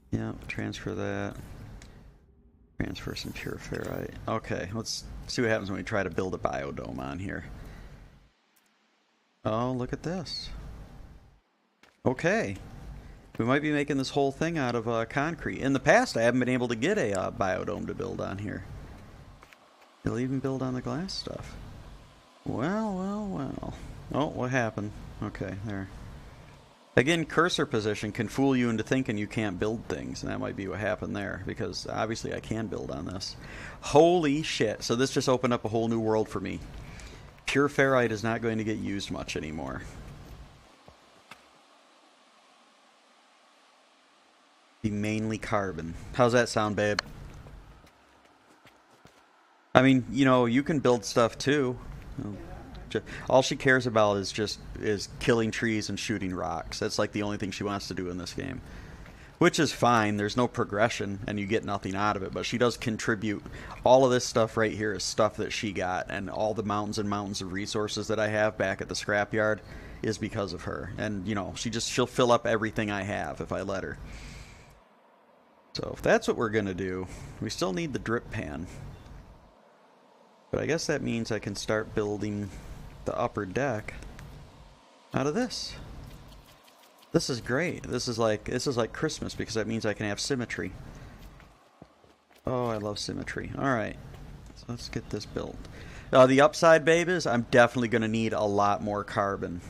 Yeah, transfer that. Transfer some pure ferrite. Okay, let's see what happens when we try to build a biodome on here. Oh, look at this. Okay. We might be making this whole thing out of concrete. In the past, I haven't been able to get a biodome to build on here. It'll even build on the glass stuff. Well, well, well. Oh, what happened? Okay, there. Again, cursor position can fool you into thinking you can't build things, and that might be what happened there, because obviously I can build on this. Holy shit. So this just opened up a whole new world for me. Pure ferrite is not going to get used much anymore. Be mainly carbon. How's that sound, babe? I mean, you know, you can build stuff too. All she cares about is killing trees and shooting rocks. That's like the only thing she wants to do in this game. Which is fine. There's no progression and you get nothing out of it, but she does contribute. All of this stuff right here is stuff that she got, and all the mountains and mountains of resources that I have back at the scrapyard is because of her. And, you know, she'll fill up everything I have if I let her. So if that's what we're going to do, we still need the drip pan. But I guess that means I can start building the upper deck out of this. This is great. This is like Christmas, because that means I can have symmetry. Oh, I love symmetry. Alright. So let's get this built. The upside, babe, is I'm definitely going to need a lot more carbon.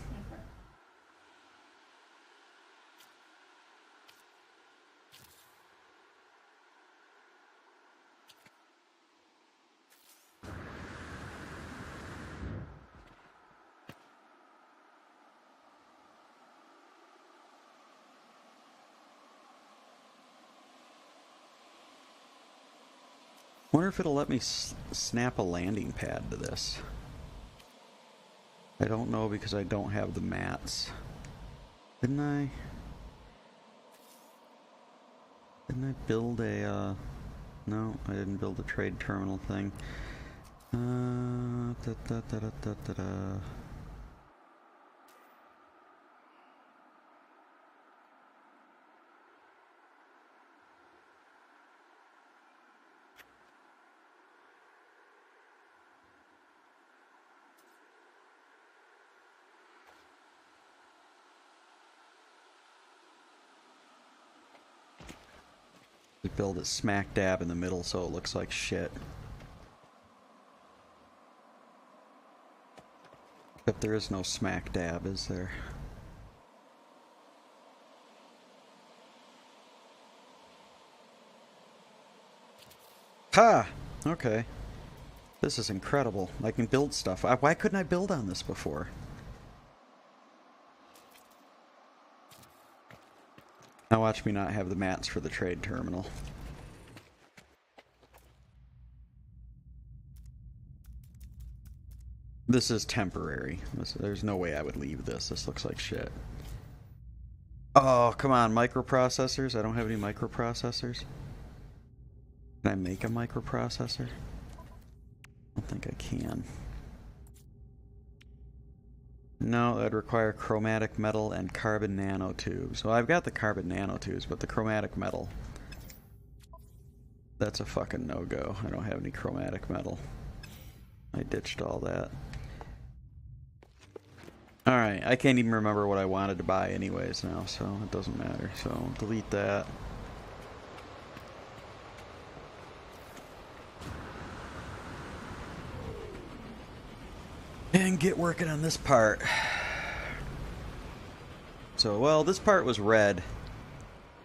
Wonder if it'll let me snap a landing pad to this. I don't know, because I don't have the mats. Didn't I build a, no, I didn't build a trade terminal thing. build it smack dab in the middle so it looks like shit. Except there is no smack dab, is there? Ha! Okay. This is incredible. I can build stuff. Why couldn't I build on this before? Now watch me not have the mats for the trade terminal. This is temporary. There's no way I would leave this. This looks like shit. Oh, come on, microprocessors? I don't have any microprocessors. Can I make a microprocessor? I don't think I can. No, that'd require chromatic metal and carbon nanotubes. Well, I've got the carbon nanotubes, but the chromatic metal, that's a fucking no-go. I don't have any chromatic metal. I ditched all that. Alright, I can't even remember what I wanted to buy anyways now, so it doesn't matter. So, delete that. And get working on this part. So, well, this part was red.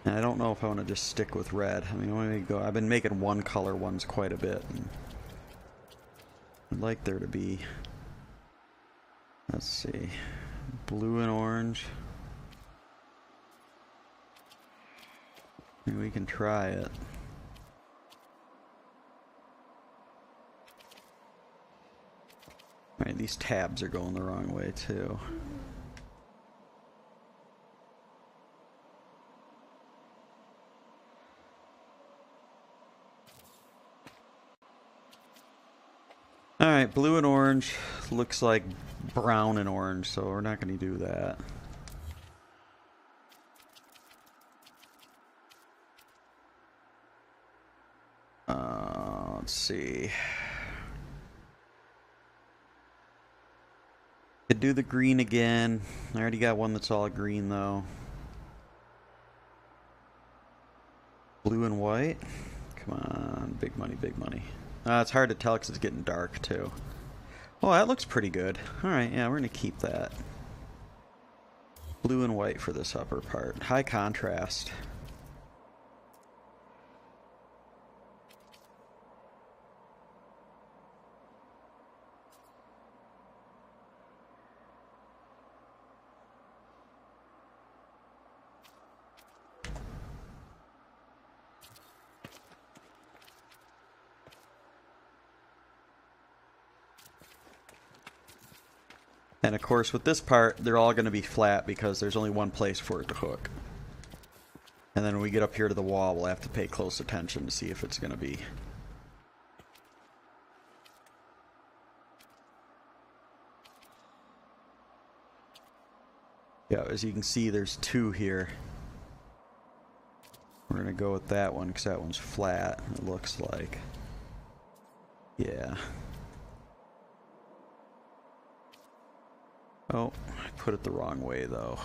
And I don't know if I want to just stick with red. I mean, let me go. I've been making one color ones quite a bit. And I'd like there to be, let's see, blue and orange. I mean, we can try it. Alright, these tabs are going the wrong way too. Alright, blue and orange looks like brown and orange, so we're not going to do that. Let's see. Could do the green again. I already got one that's all green though. Blue and white. Come on, big money, big money. It's hard to tell because it's getting dark too. Oh, that looks pretty good. Alright, yeah, we're going to keep that. Blue and white for this upper part. High contrast. And of course with this part, they're all going to be flat because there's only one place for it to hook. And then when we get up here to the wall, we'll have to pay close attention to see if it's going to be. Yeah, as you can see, there's two here. We're going to go with that one because that one's flat, it looks like. Yeah. Oh, I put it the wrong way though.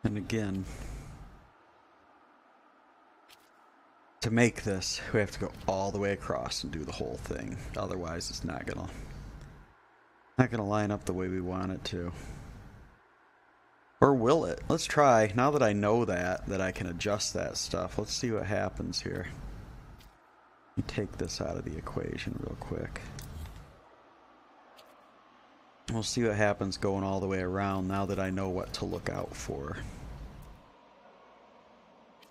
And again, to make this, we have to go all the way across and do the whole thing. Otherwise, it's not gonna line up the way we want it to. Or will it? Let's try. Now that I know that I can adjust that stuff, let's see what happens here. Let me take this out of the equation real quick. We'll see what happens going all the way around now that I know what to look out for.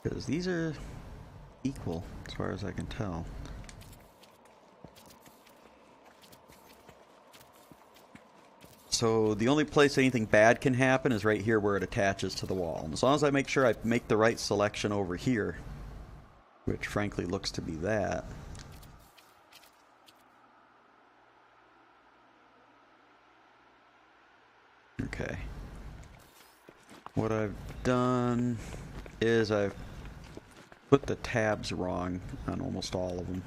Because these are equal as far as I can tell. So the only place anything bad can happen is right here where it attaches to the wall. And as long as I make sure I make the right selection over here, which frankly looks to be that. Okay. What I've done is I've put the tabs wrong on almost all of them.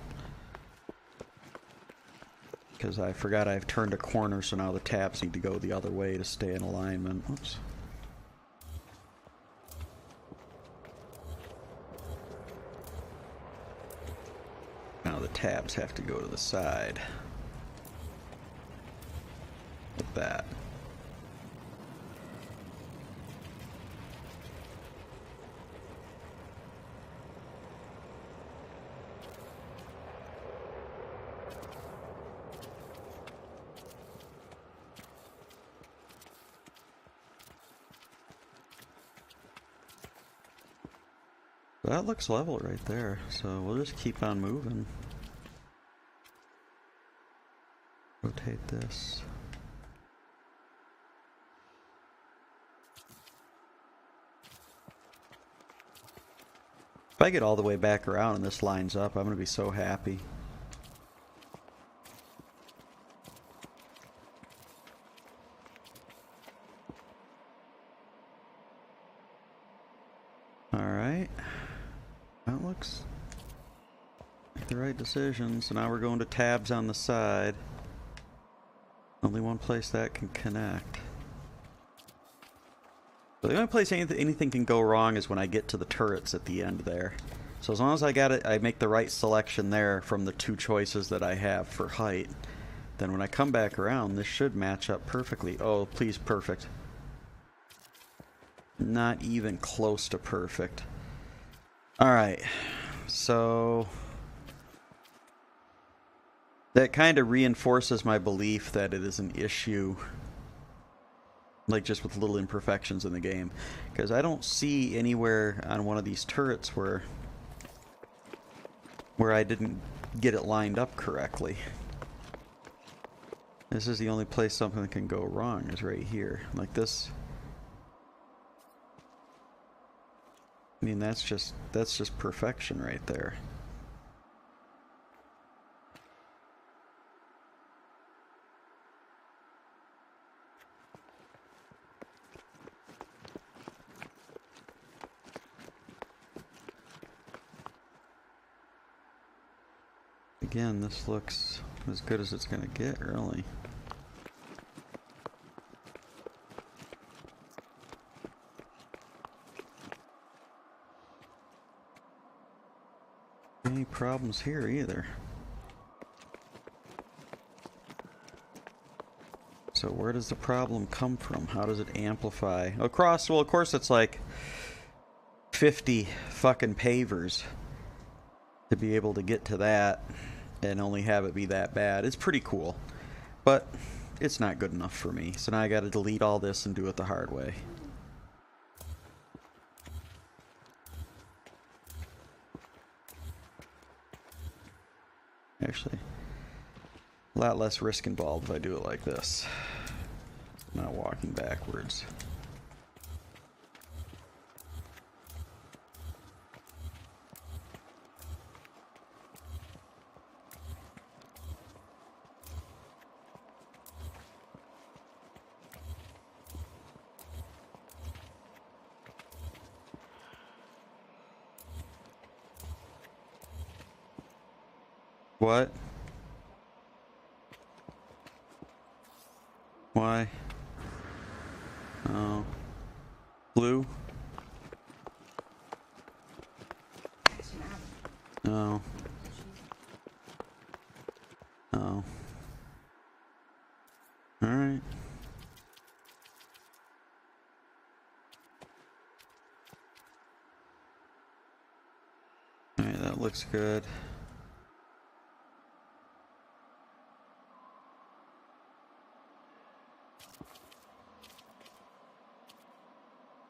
Because I forgot I've turned a corner, so now the tabs need to go the other way to stay in alignment. Oops. Now the tabs have to go to the side. Like that. That looks level right there, so we'll just keep on moving. Rotate this. If I get all the way back around and this lines up, I'm going to be so happy. Alright. That looks like the right decision. So now we're going to tabs on the side. Only one place that can connect. So the only place anything can go wrong is when I get to the turrets at the end there. So as long as I got it, I make the right selection there from the two choices that I have for height, then when I come back around, this should match up perfectly. Oh, please, perfect. Not even close to perfect. Alright, so that kind of reinforces my belief that it is an issue, like just with little imperfections in the game, because I don't see anywhere on one of these turrets where I didn't get it lined up correctly. This is the only place something can go wrong, is right here. Like this. I mean, that's just perfection right there. Again, this looks as good as it's gonna get, really. Any problems here either. So where does the problem come from? How does it amplify? Across, well, of course it's like 50 fucking pavers to be able to get to that and only have it be that bad. It's pretty cool, but it's not good enough for me. So now I gotta delete all this and do it the hard way. Actually, a lot less risk involved if I do it like this. Not walking backwards. What? Why? Oh. Blue? Oh. Oh. Alright. Alright, that looks good.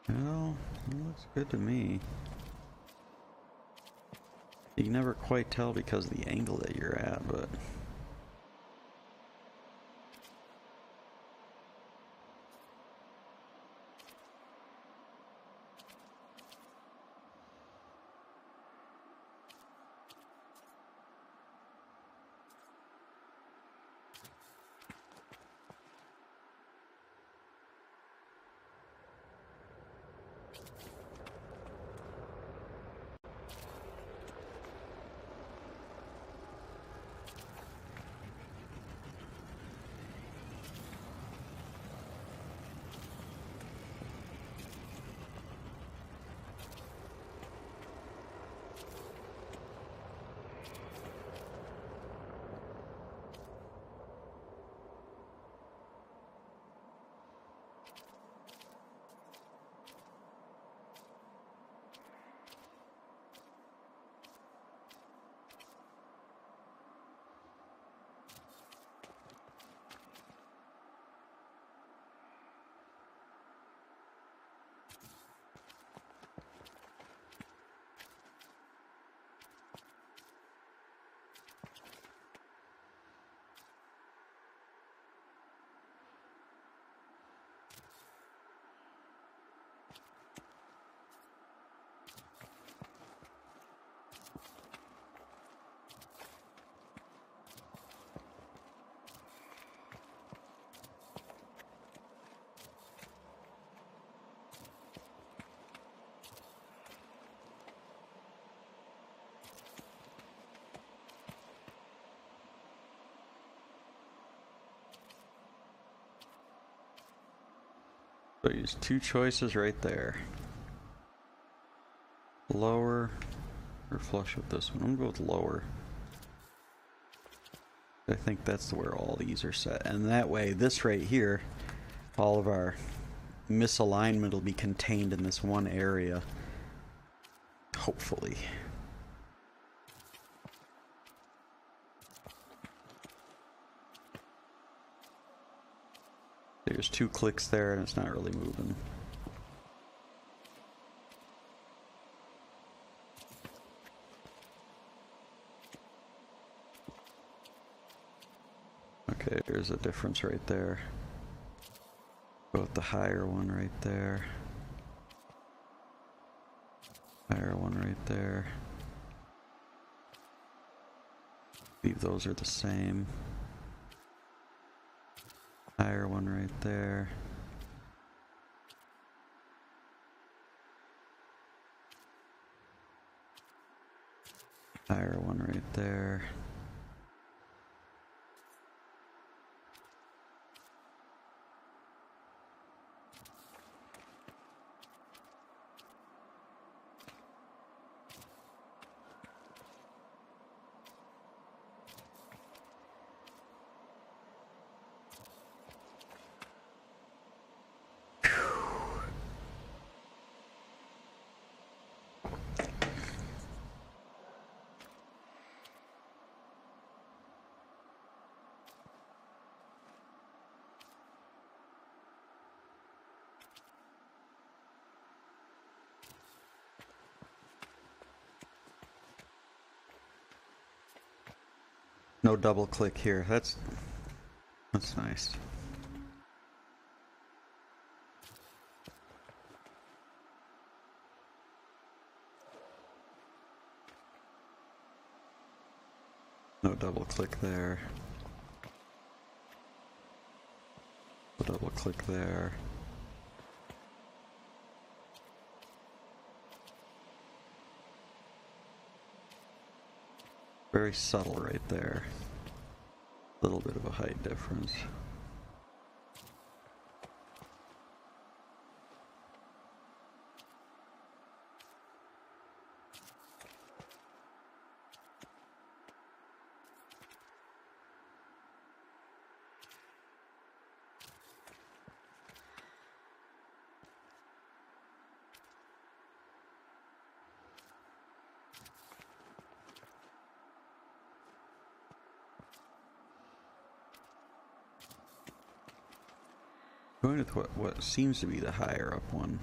Well, it looks good to me. You can never quite tell because of the angle that you're at, but... So use two choices right there. Lower or flush with this one. I'm gonna go with lower. I think that's where all these are set. And that way, this right here, all of our misalignment will be contained in this one area. Hopefully. There's 2 clicks there and it's not really moving. Okay, there's a difference right there. Go with the higher one right there. Higher one right there. Leave those are the same. Higher one right there. Higher one right there. No double click here. That's nice. No double click there. No double click there. Very subtle right there. A little bit of a height difference. Going with what seems to be the higher up one.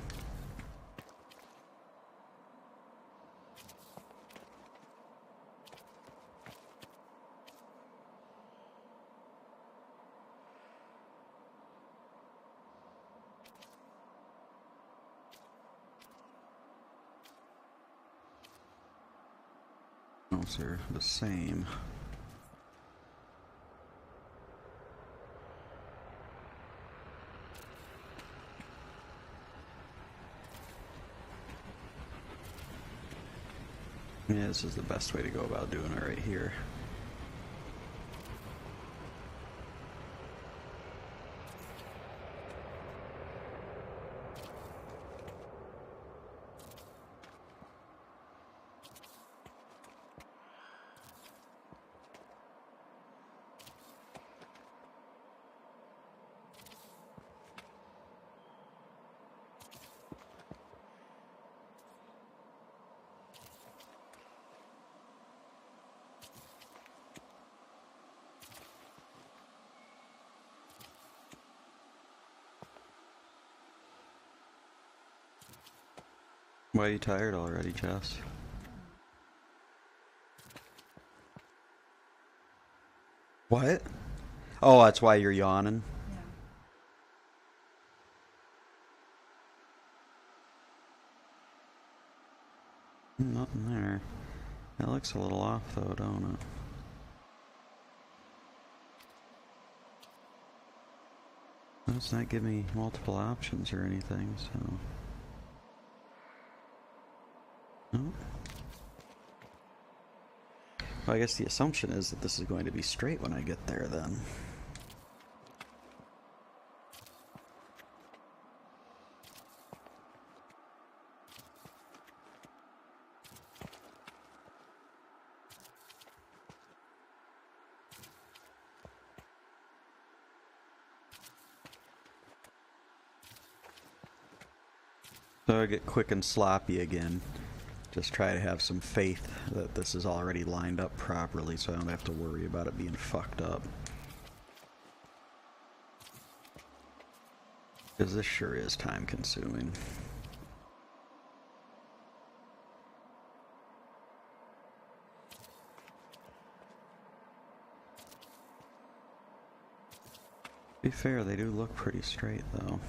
Those are the same. Yeah, this is the best way to go about doing it right here. Why are you tired already, Jess? What? Oh, that's why you're yawning? Yeah. Nothing there. That looks a little off though, don't it? It's not giving me multiple options or anything, so... No. Well, I guess the assumption is that this is going to be straight when I get there, then. So I get quick and sloppy again. Just try to have some faith that this is already lined up properly so I don't have to worry about it being fucked up. Because this sure is time consuming. To be fair, they do look pretty straight though.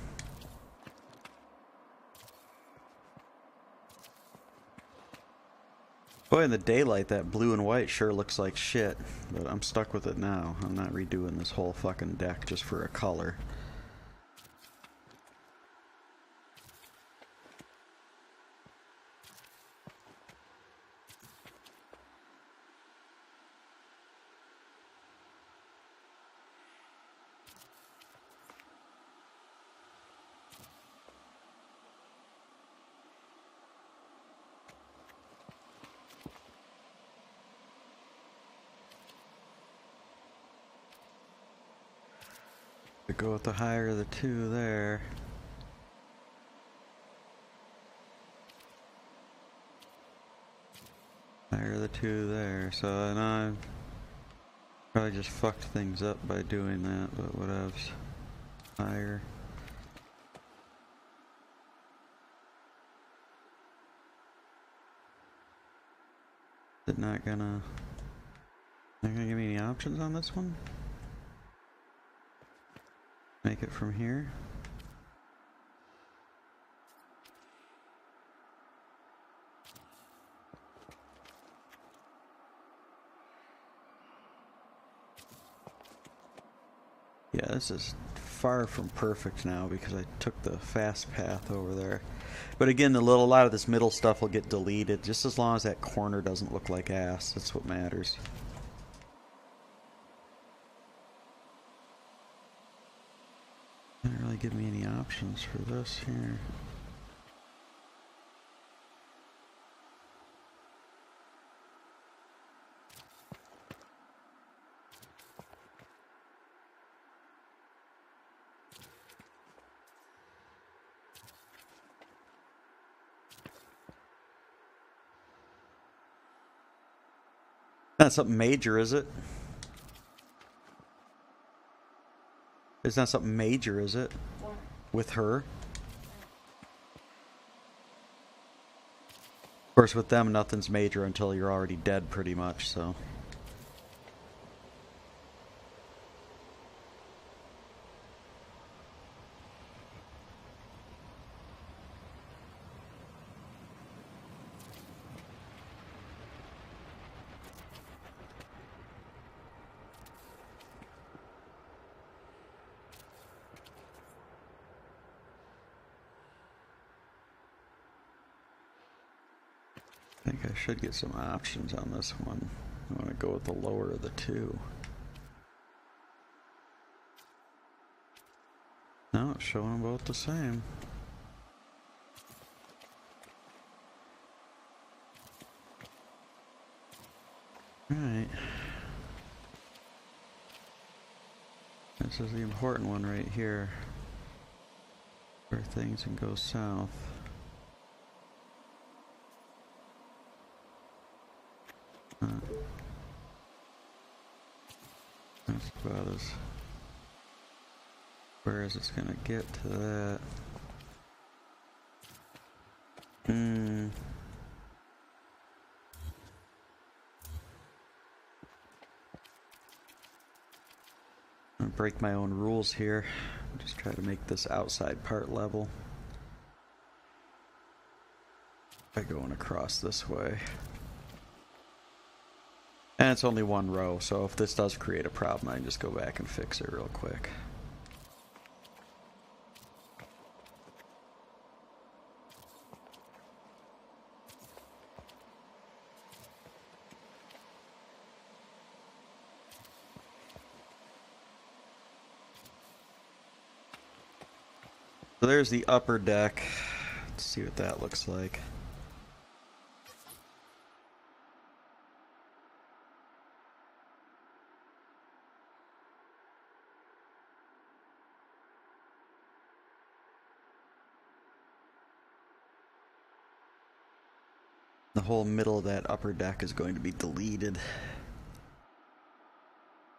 Boy, in the daylight, that blue and white sure looks like shit, but I'm stuck with it now. I'm not redoing this whole fucking deck just for a color. To go with the higher of the two there. Higher of the two there. So I probably just fucked things up by doing that, but whatevs. Higher. Is it not gonna give me any options on this one? Make it from here. Yeah, this is far from perfect now because I took the fast path over there. But again, a lot of this middle stuff will get deleted just as long as that corner doesn't look like ass. That's what matters. Didn't really give me any options for this here. Not something major, is it? It's not something major, is it? What? with her. Of course, with them, nothing's major until you're already dead, pretty much, so. I think I should get some options on this one. I want to go with the lower of the two. No, it's showing them both the same. Alright. This is the important one right here. Where things can go south. That's about as where is it's gonna get to that. I'm gonna break my own rules here. Just try to make this outside part level by going across this way. And it's only one row, so if this does create a problem, I can just go back and fix it real quick. So there's the upper deck. Let's see what that looks like. The whole middle of that upper deck is going to be deleted.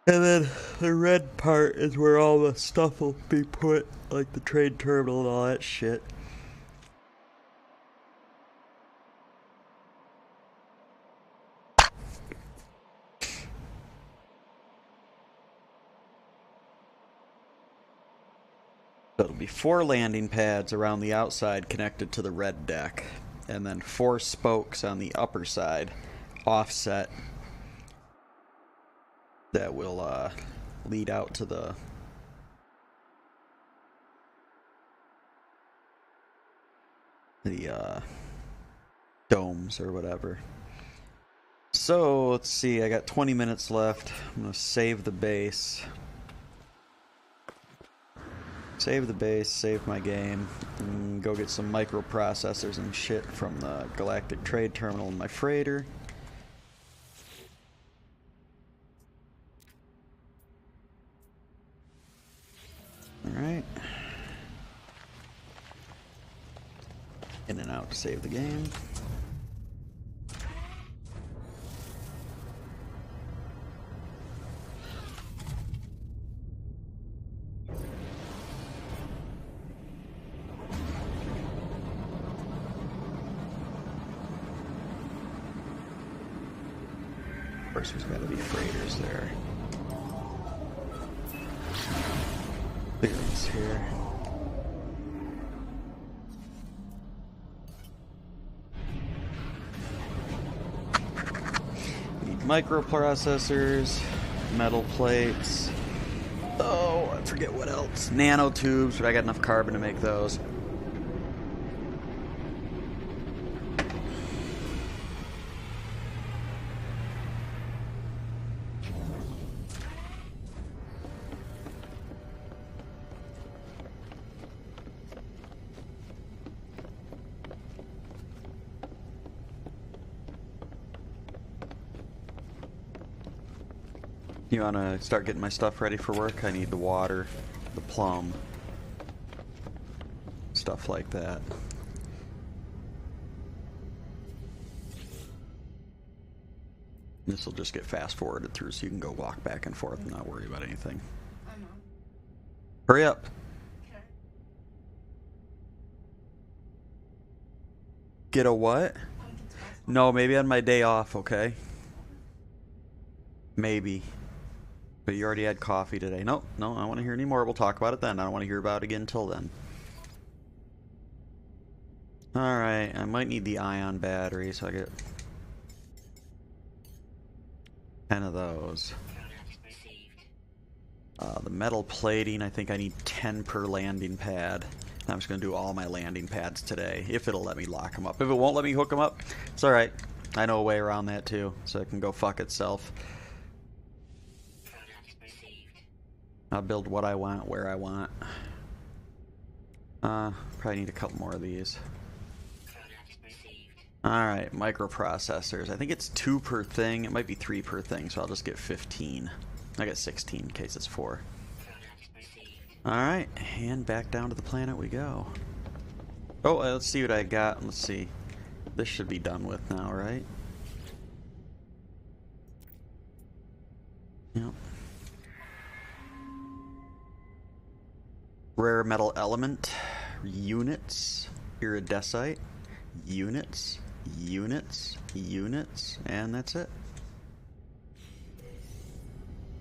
And then the red part is where all the stuff will be put, like the trade terminal and all that shit. So it'll be 4 landing pads around the outside connected to the red deck. And then 4 spokes on the upper side, offset, that will lead out to the domes or whatever. So let's see, I got 20 minutes left. I'm gonna save the base. Save the base, save my game, and go get some microprocessors and shit from the Galactic Trade Terminal in my freighter. Alright. In and out to save the game. Of course, there's got to be freighters there. Clearance here. Need microprocessors, metal plates. Oh, I forget what else. Nanotubes, but I got enough carbon to make those. You want to start getting my stuff ready for work? I need the water, the plum, stuff like that. This will just get fast forwarded through so you can go walk back and forth and not worry about anything. I know. Hurry up. Okay. Get a what? No, maybe on my day off, okay? Maybe. But you already had coffee today. Nope, no, I don't want to hear any more. We'll talk about it then. I don't want to hear about it again until then. Alright, I might need the ion battery, so I get 10 of those. The metal plating, I think I need 10 per landing pad. I'm just going to do all my landing pads today, if it'll let me lock them up. If it won't let me hook them up, it's alright. I know a way around that too, so it can go fuck itself. I'll build what I want, where I want. Probably need a couple more of these. Alright, microprocessors. I think it's 2 per thing. It might be 3 per thing, so I'll just get 15. I got 16 in case it's 4. Alright, and back down to the planet we go. Oh, let's see what I got. Let's see. This should be done with now, right? Yep. Rare metal element. Units. Iridesite. Units. Units. Units. And that's it.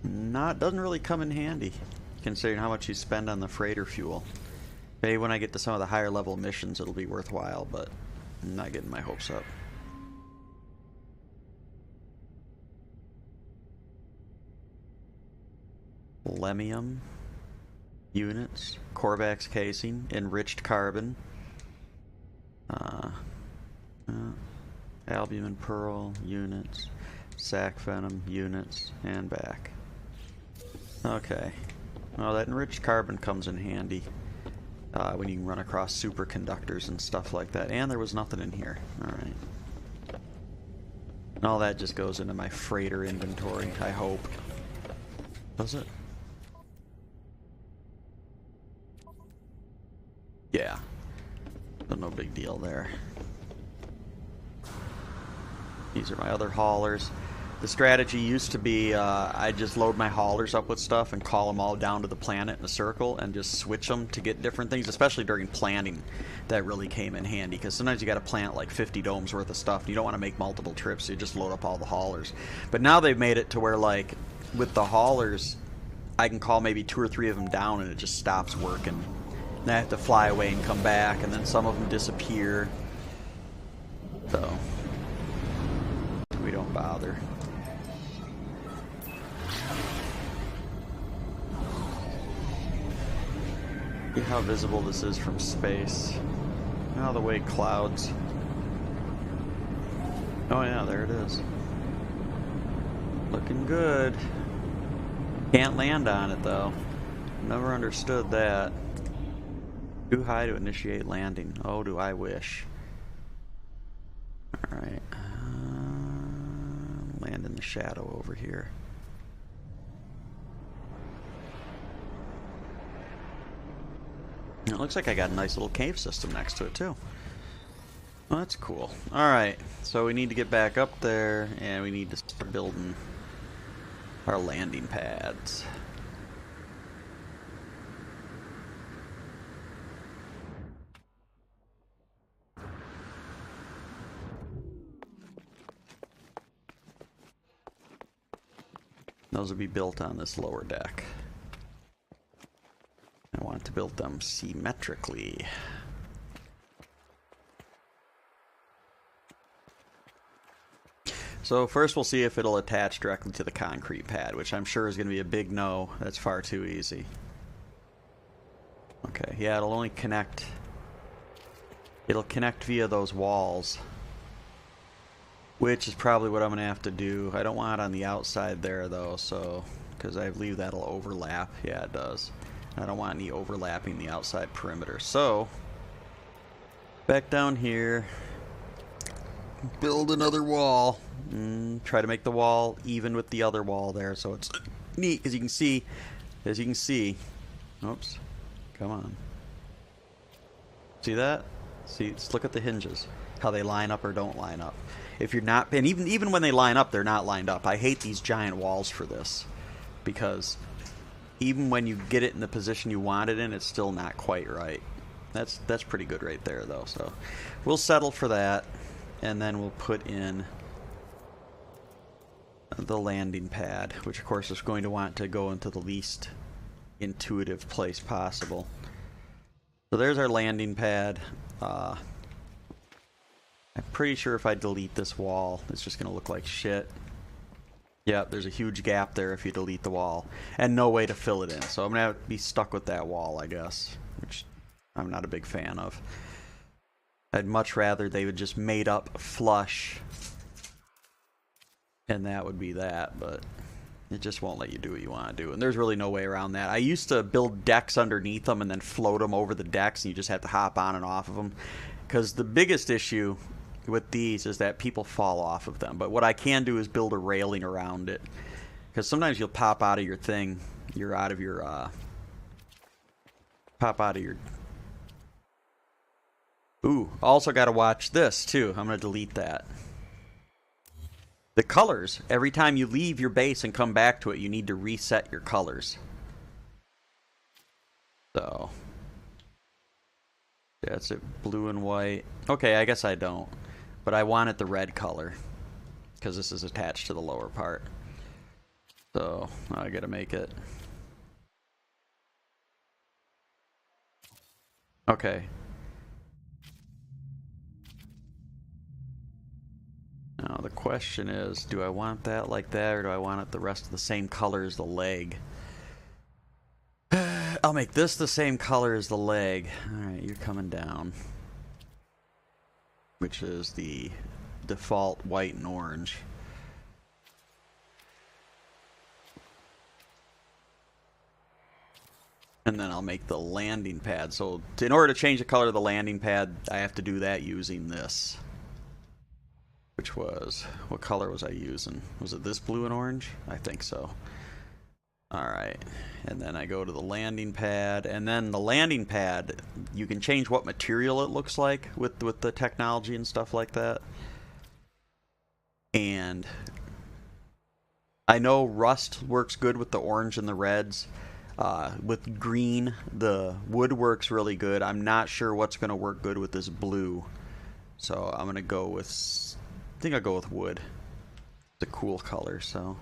Doesn't really come in handy, considering how much you spend on the freighter fuel. Maybe when I get to some of the higher level missions it'll be worthwhile, but I'm not getting my hopes up. Lemium units, Corvax casing, enriched carbon, albumin pearl units, sac venom units, and back. Okay. Well, that enriched carbon comes in handy when you can run across superconductors and stuff like that. And there was nothing in here. Alright. And all that just goes into my freighter inventory, I hope. Does it? Yeah. But no big deal there. These are my other haulers. The strategy used to be I just load my haulers up with stuff and call them all down to the planet in a circle and just switch them to get different things, especially during planning. That really came in handy because sometimes you got to plant like 50 domes worth of stuff and you don't want to make multiple trips, so you just load up all the haulers. But now they've made it to where, like, with the haulers I can call maybe 2 or 3 of them down and it just stops working. And I have to fly away and come back, and then some of them disappear. So we don't bother. See how visible this is from space. Out of the way, clouds. Oh yeah, there it is. Looking good. Can't land on it though. Never understood that. Too high to initiate landing. Oh, do I wish. Alright. Land in the shadow over here. It looks like I got a nice little cave system next to it too. Well, that's cool. Alright, so we need to get back up there and we need to start building our landing pads. Those will be built on this lower deck. I want to build them symmetrically. So first we'll see if it'll attach directly to the concrete pad, which I'm sure is going to be a big no. That's far too easy. Okay, yeah, it'll only connect. It'll connect via those walls, which is probably what I'm going to have to do. I don't want it on the outside there though, so because I believe that'll overlap. Yeah, it does. I don't want any overlapping the outside perimeter. So back down here, build another wall. Try to make the wall even with the other wall there, so it's neat. As you can see, oops, come on. See that? See, just look at the hinges, how they line up or don't line up. If you're not, and even when they line up, they're not lined up. I hate these giant walls for this, because even when you get it in the position you want it in, it's still not quite right. that's pretty good right there, though. So we'll settle for that, and then we'll put in the landing pad, which of course is going to want to go into the least intuitive place possible. So there's our landing pad. I'm pretty sure if I delete this wall, it's just going to look like shit. Yep, there's a huge gap there if you delete the wall, and no way to fill it in. So I'm going to be stuck with that wall, I guess, which I'm not a big fan of. I'd much rather they would just made up flush, and that would be that, but it just won't let you do what you want to do, and there's really no way around that. I used to build decks underneath them and then float them over the decks, and you just have to hop on and off of them, because the biggest issue with these is that people fall off of them. But what I can do is build a railing around it, because sometimes you'll pop out of your thing, you're out of your pop out of your ooh, also got to watch this too. I'm going to delete that. The colors, every time you leave your base and come back to it, you need to reset your colors. So that's it, blue and white. Okay, I guess I don't. But I want it the red color, because this is attached to the lower part. So I gotta make it. Okay. Now the question is, do I want that like that, or do I want it the rest of the same color as the leg? I'll make this the same color as the leg. Alright, you're coming down. Which is the default white and orange. And then I'll make the landing pad. So in order to change the color of the landing pad, I have to do that using this. Which was, what color was I using? Was it this blue and orange? I think so. Alright, and then I go to the landing pad, and then the landing pad, you can change what material it looks like with the technology and stuff like that. And I know rust works good with the orange and the reds. With green, the wood works really good. I'm not sure what's going to work good with this blue. So I'm going to go with, I think I'll go with wood. It's a cool color, so.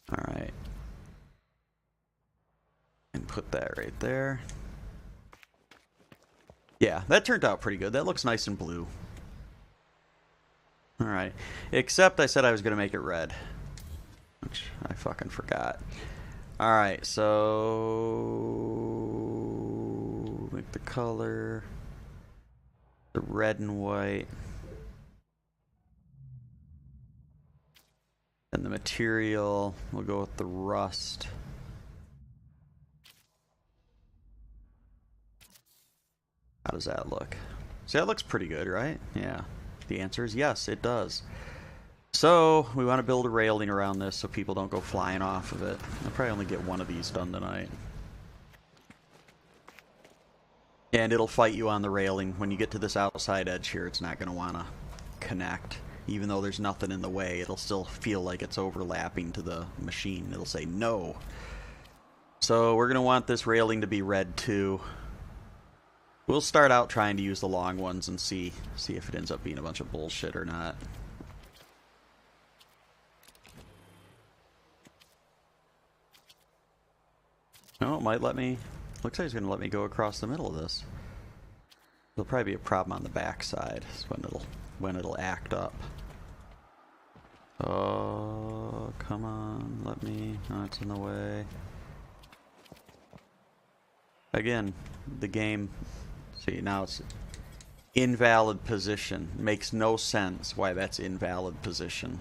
Alright. And put that right there. Yeah, that turned out pretty good. That looks nice and blue. Alright. Except I said I was going to make it red. Which I fucking forgot. Alright, so make the color the red and white. And the material, we'll go with the rust. How does that look? See, that looks pretty good, right? Yeah. The answer is yes, it does. So, we want to build a railing around this so people don't go flying off of it. I'll probably only get one of these done tonight. And it'll fight you on the railing. When you get to this outside edge here, it's not going to want to connect. Even though there's nothing in the way, it'll still feel like it's overlapping to the machine. It'll say no. So we're going to want this railing to be red too. We'll start out trying to use the long ones and see if it ends up being a bunch of bullshit or not. No, it might let me. Looks like it's going to let me go across the middle of this. There'll probably be a problem on the back side when it'll act up. Oh, come on, let me. Oh, it's in the way. Again, the game. See, now it's invalid position. Makes no sense why that's invalid position.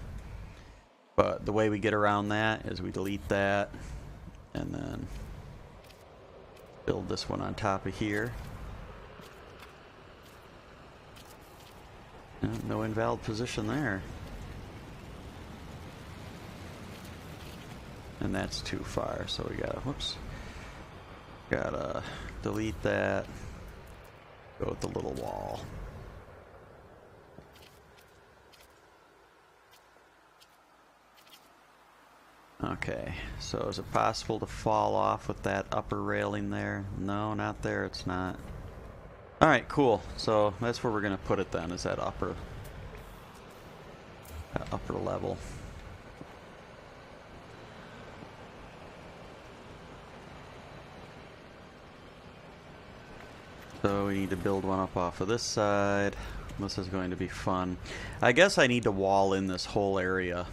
But the way we get around that is we delete that and then build this one on top of here. No invalid position there. And that's too far, so we gotta, whoops. Gotta delete that. Go with the little wall. Okay, so is it possible to fall off with that upper railing there? No, not there, it's not. Alright, cool. So that's where we're gonna put it then, is that upper level. So we need to build one up off of this side. This is going to be fun. I guess I need to wall in this whole area.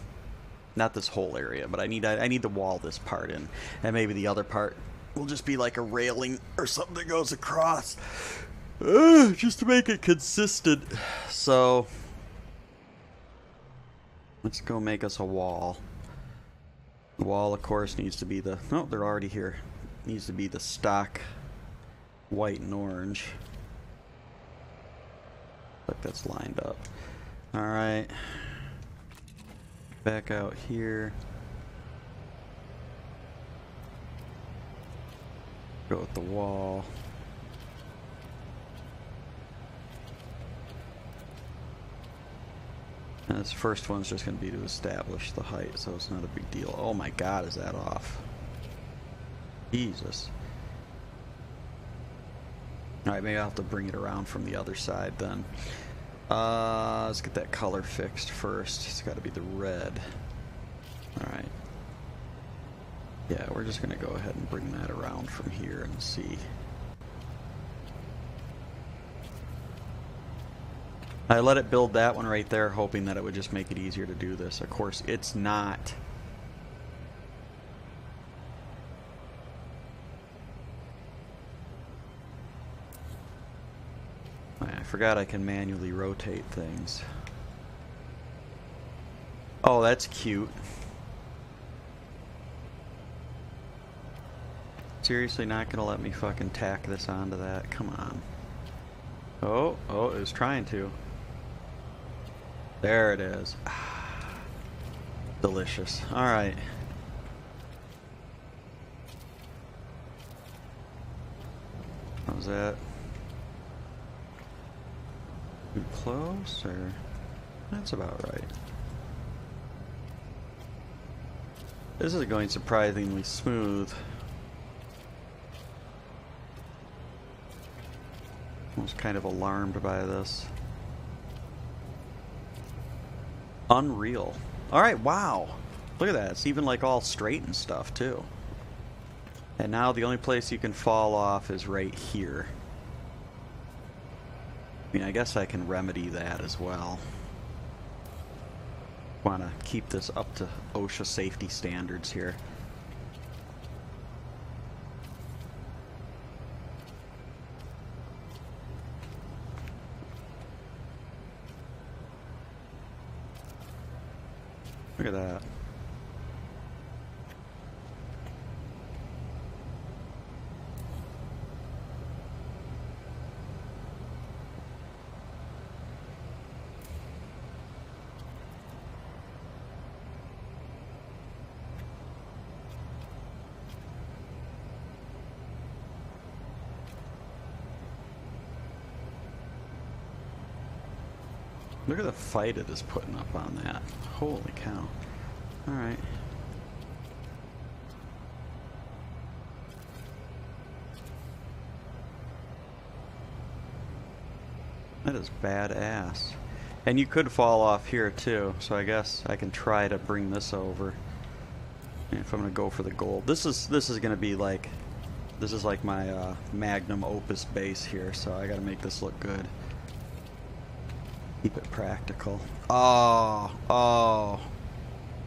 Not this whole area, but I need to wall this part in. And maybe the other part will just be like a railing or something that goes across. Just to make it consistent. So let's go make us a wall. The wall, of course, needs to be the... No, they're already here. Needs to be the stock white and orange. Like that's lined up. Alright. Back out here. Go with the wall. And this first one's just going to be to establish the height, so it's not a big deal. Oh my god, is that off? Jesus. Alright, maybe I'll have to bring it around from the other side then. Let's get that color fixed first. It's got to be the red. Alright. Yeah, we're just going to go ahead and bring that around from here and see. I let it build that one right there, hoping that it would just make it easier to do this. Of course, it's not. I forgot I can manually rotate things. Oh, that's cute. Seriously, not gonna let me fucking tack this onto that? Come on. Oh, it was trying to. There it is. Delicious. Alright. How's that? Too close, or? That's about right. This is going surprisingly smooth. I was kind of alarmed by this. Unreal. Alright, wow. Look at that. It's even like all straight and stuff too. And now the only place you can fall off is right here. I mean, I guess I can remedy that as well. Want to keep this up to OSHA safety standards here. Look at that. Look at the fight it is putting up on that. Holy cow. Alright. That is badass. And you could fall off here too, so I guess I can try to bring this over. If I'm gonna go for the gold. This is gonna be like, this is like my magnum opus base here, so I gotta make this look good. Keep it practical. Oh,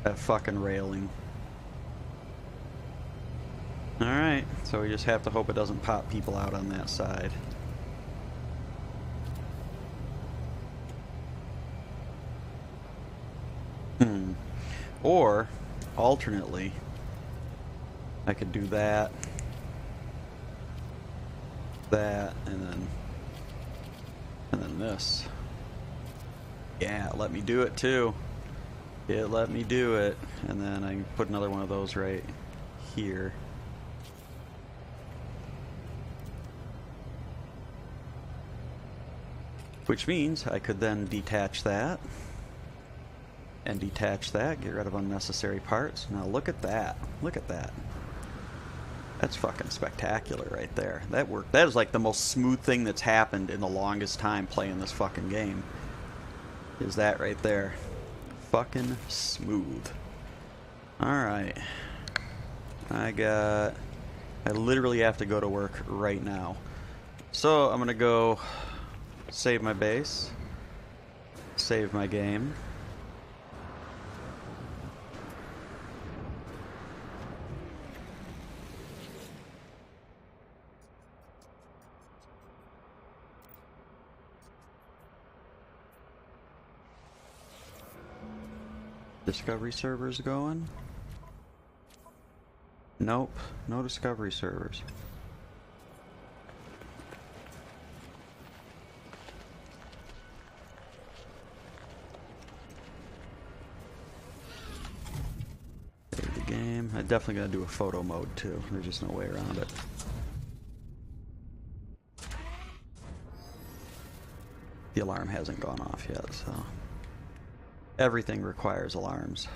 that fucking railing. Alright, so we just have to hope it doesn't pop people out on that side. Or, alternately, I could do that, and then this. Yeah, let me do it too. It let me do it. And then I can put another one of those right here. Which means I could then detach that And detach that, get rid of unnecessary parts. Now look at that. Look at that. That's fucking spectacular right there. That worked. That is like the most smooth thing that's happened in the longest time playing this fucking game. Is that right there. Fucking smooth. Alright. I literally have to go to work right now. So I'm gonna go save my base. Save my game. Discovery servers going? Nope, no discovery servers. Save the game. I'm definitely gonna do a photo mode too. There's just no way around it. The alarm hasn't gone off yet, so everything requires alarms.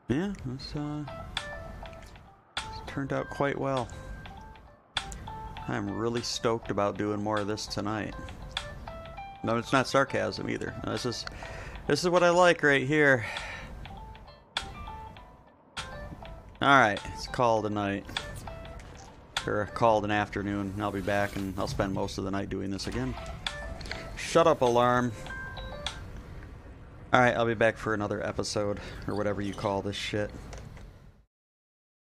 Yeah, this turned out quite well. I'm really stoked about doing more of this tonight. No, it's not sarcasm either. No, this is what I like right here. Alright, it's called a night. Or called an afternoon. I'll be back and I'll spend most of the night doing this again. Shut up, alarm. Alright, I'll be back for another episode, or whatever you call this shit.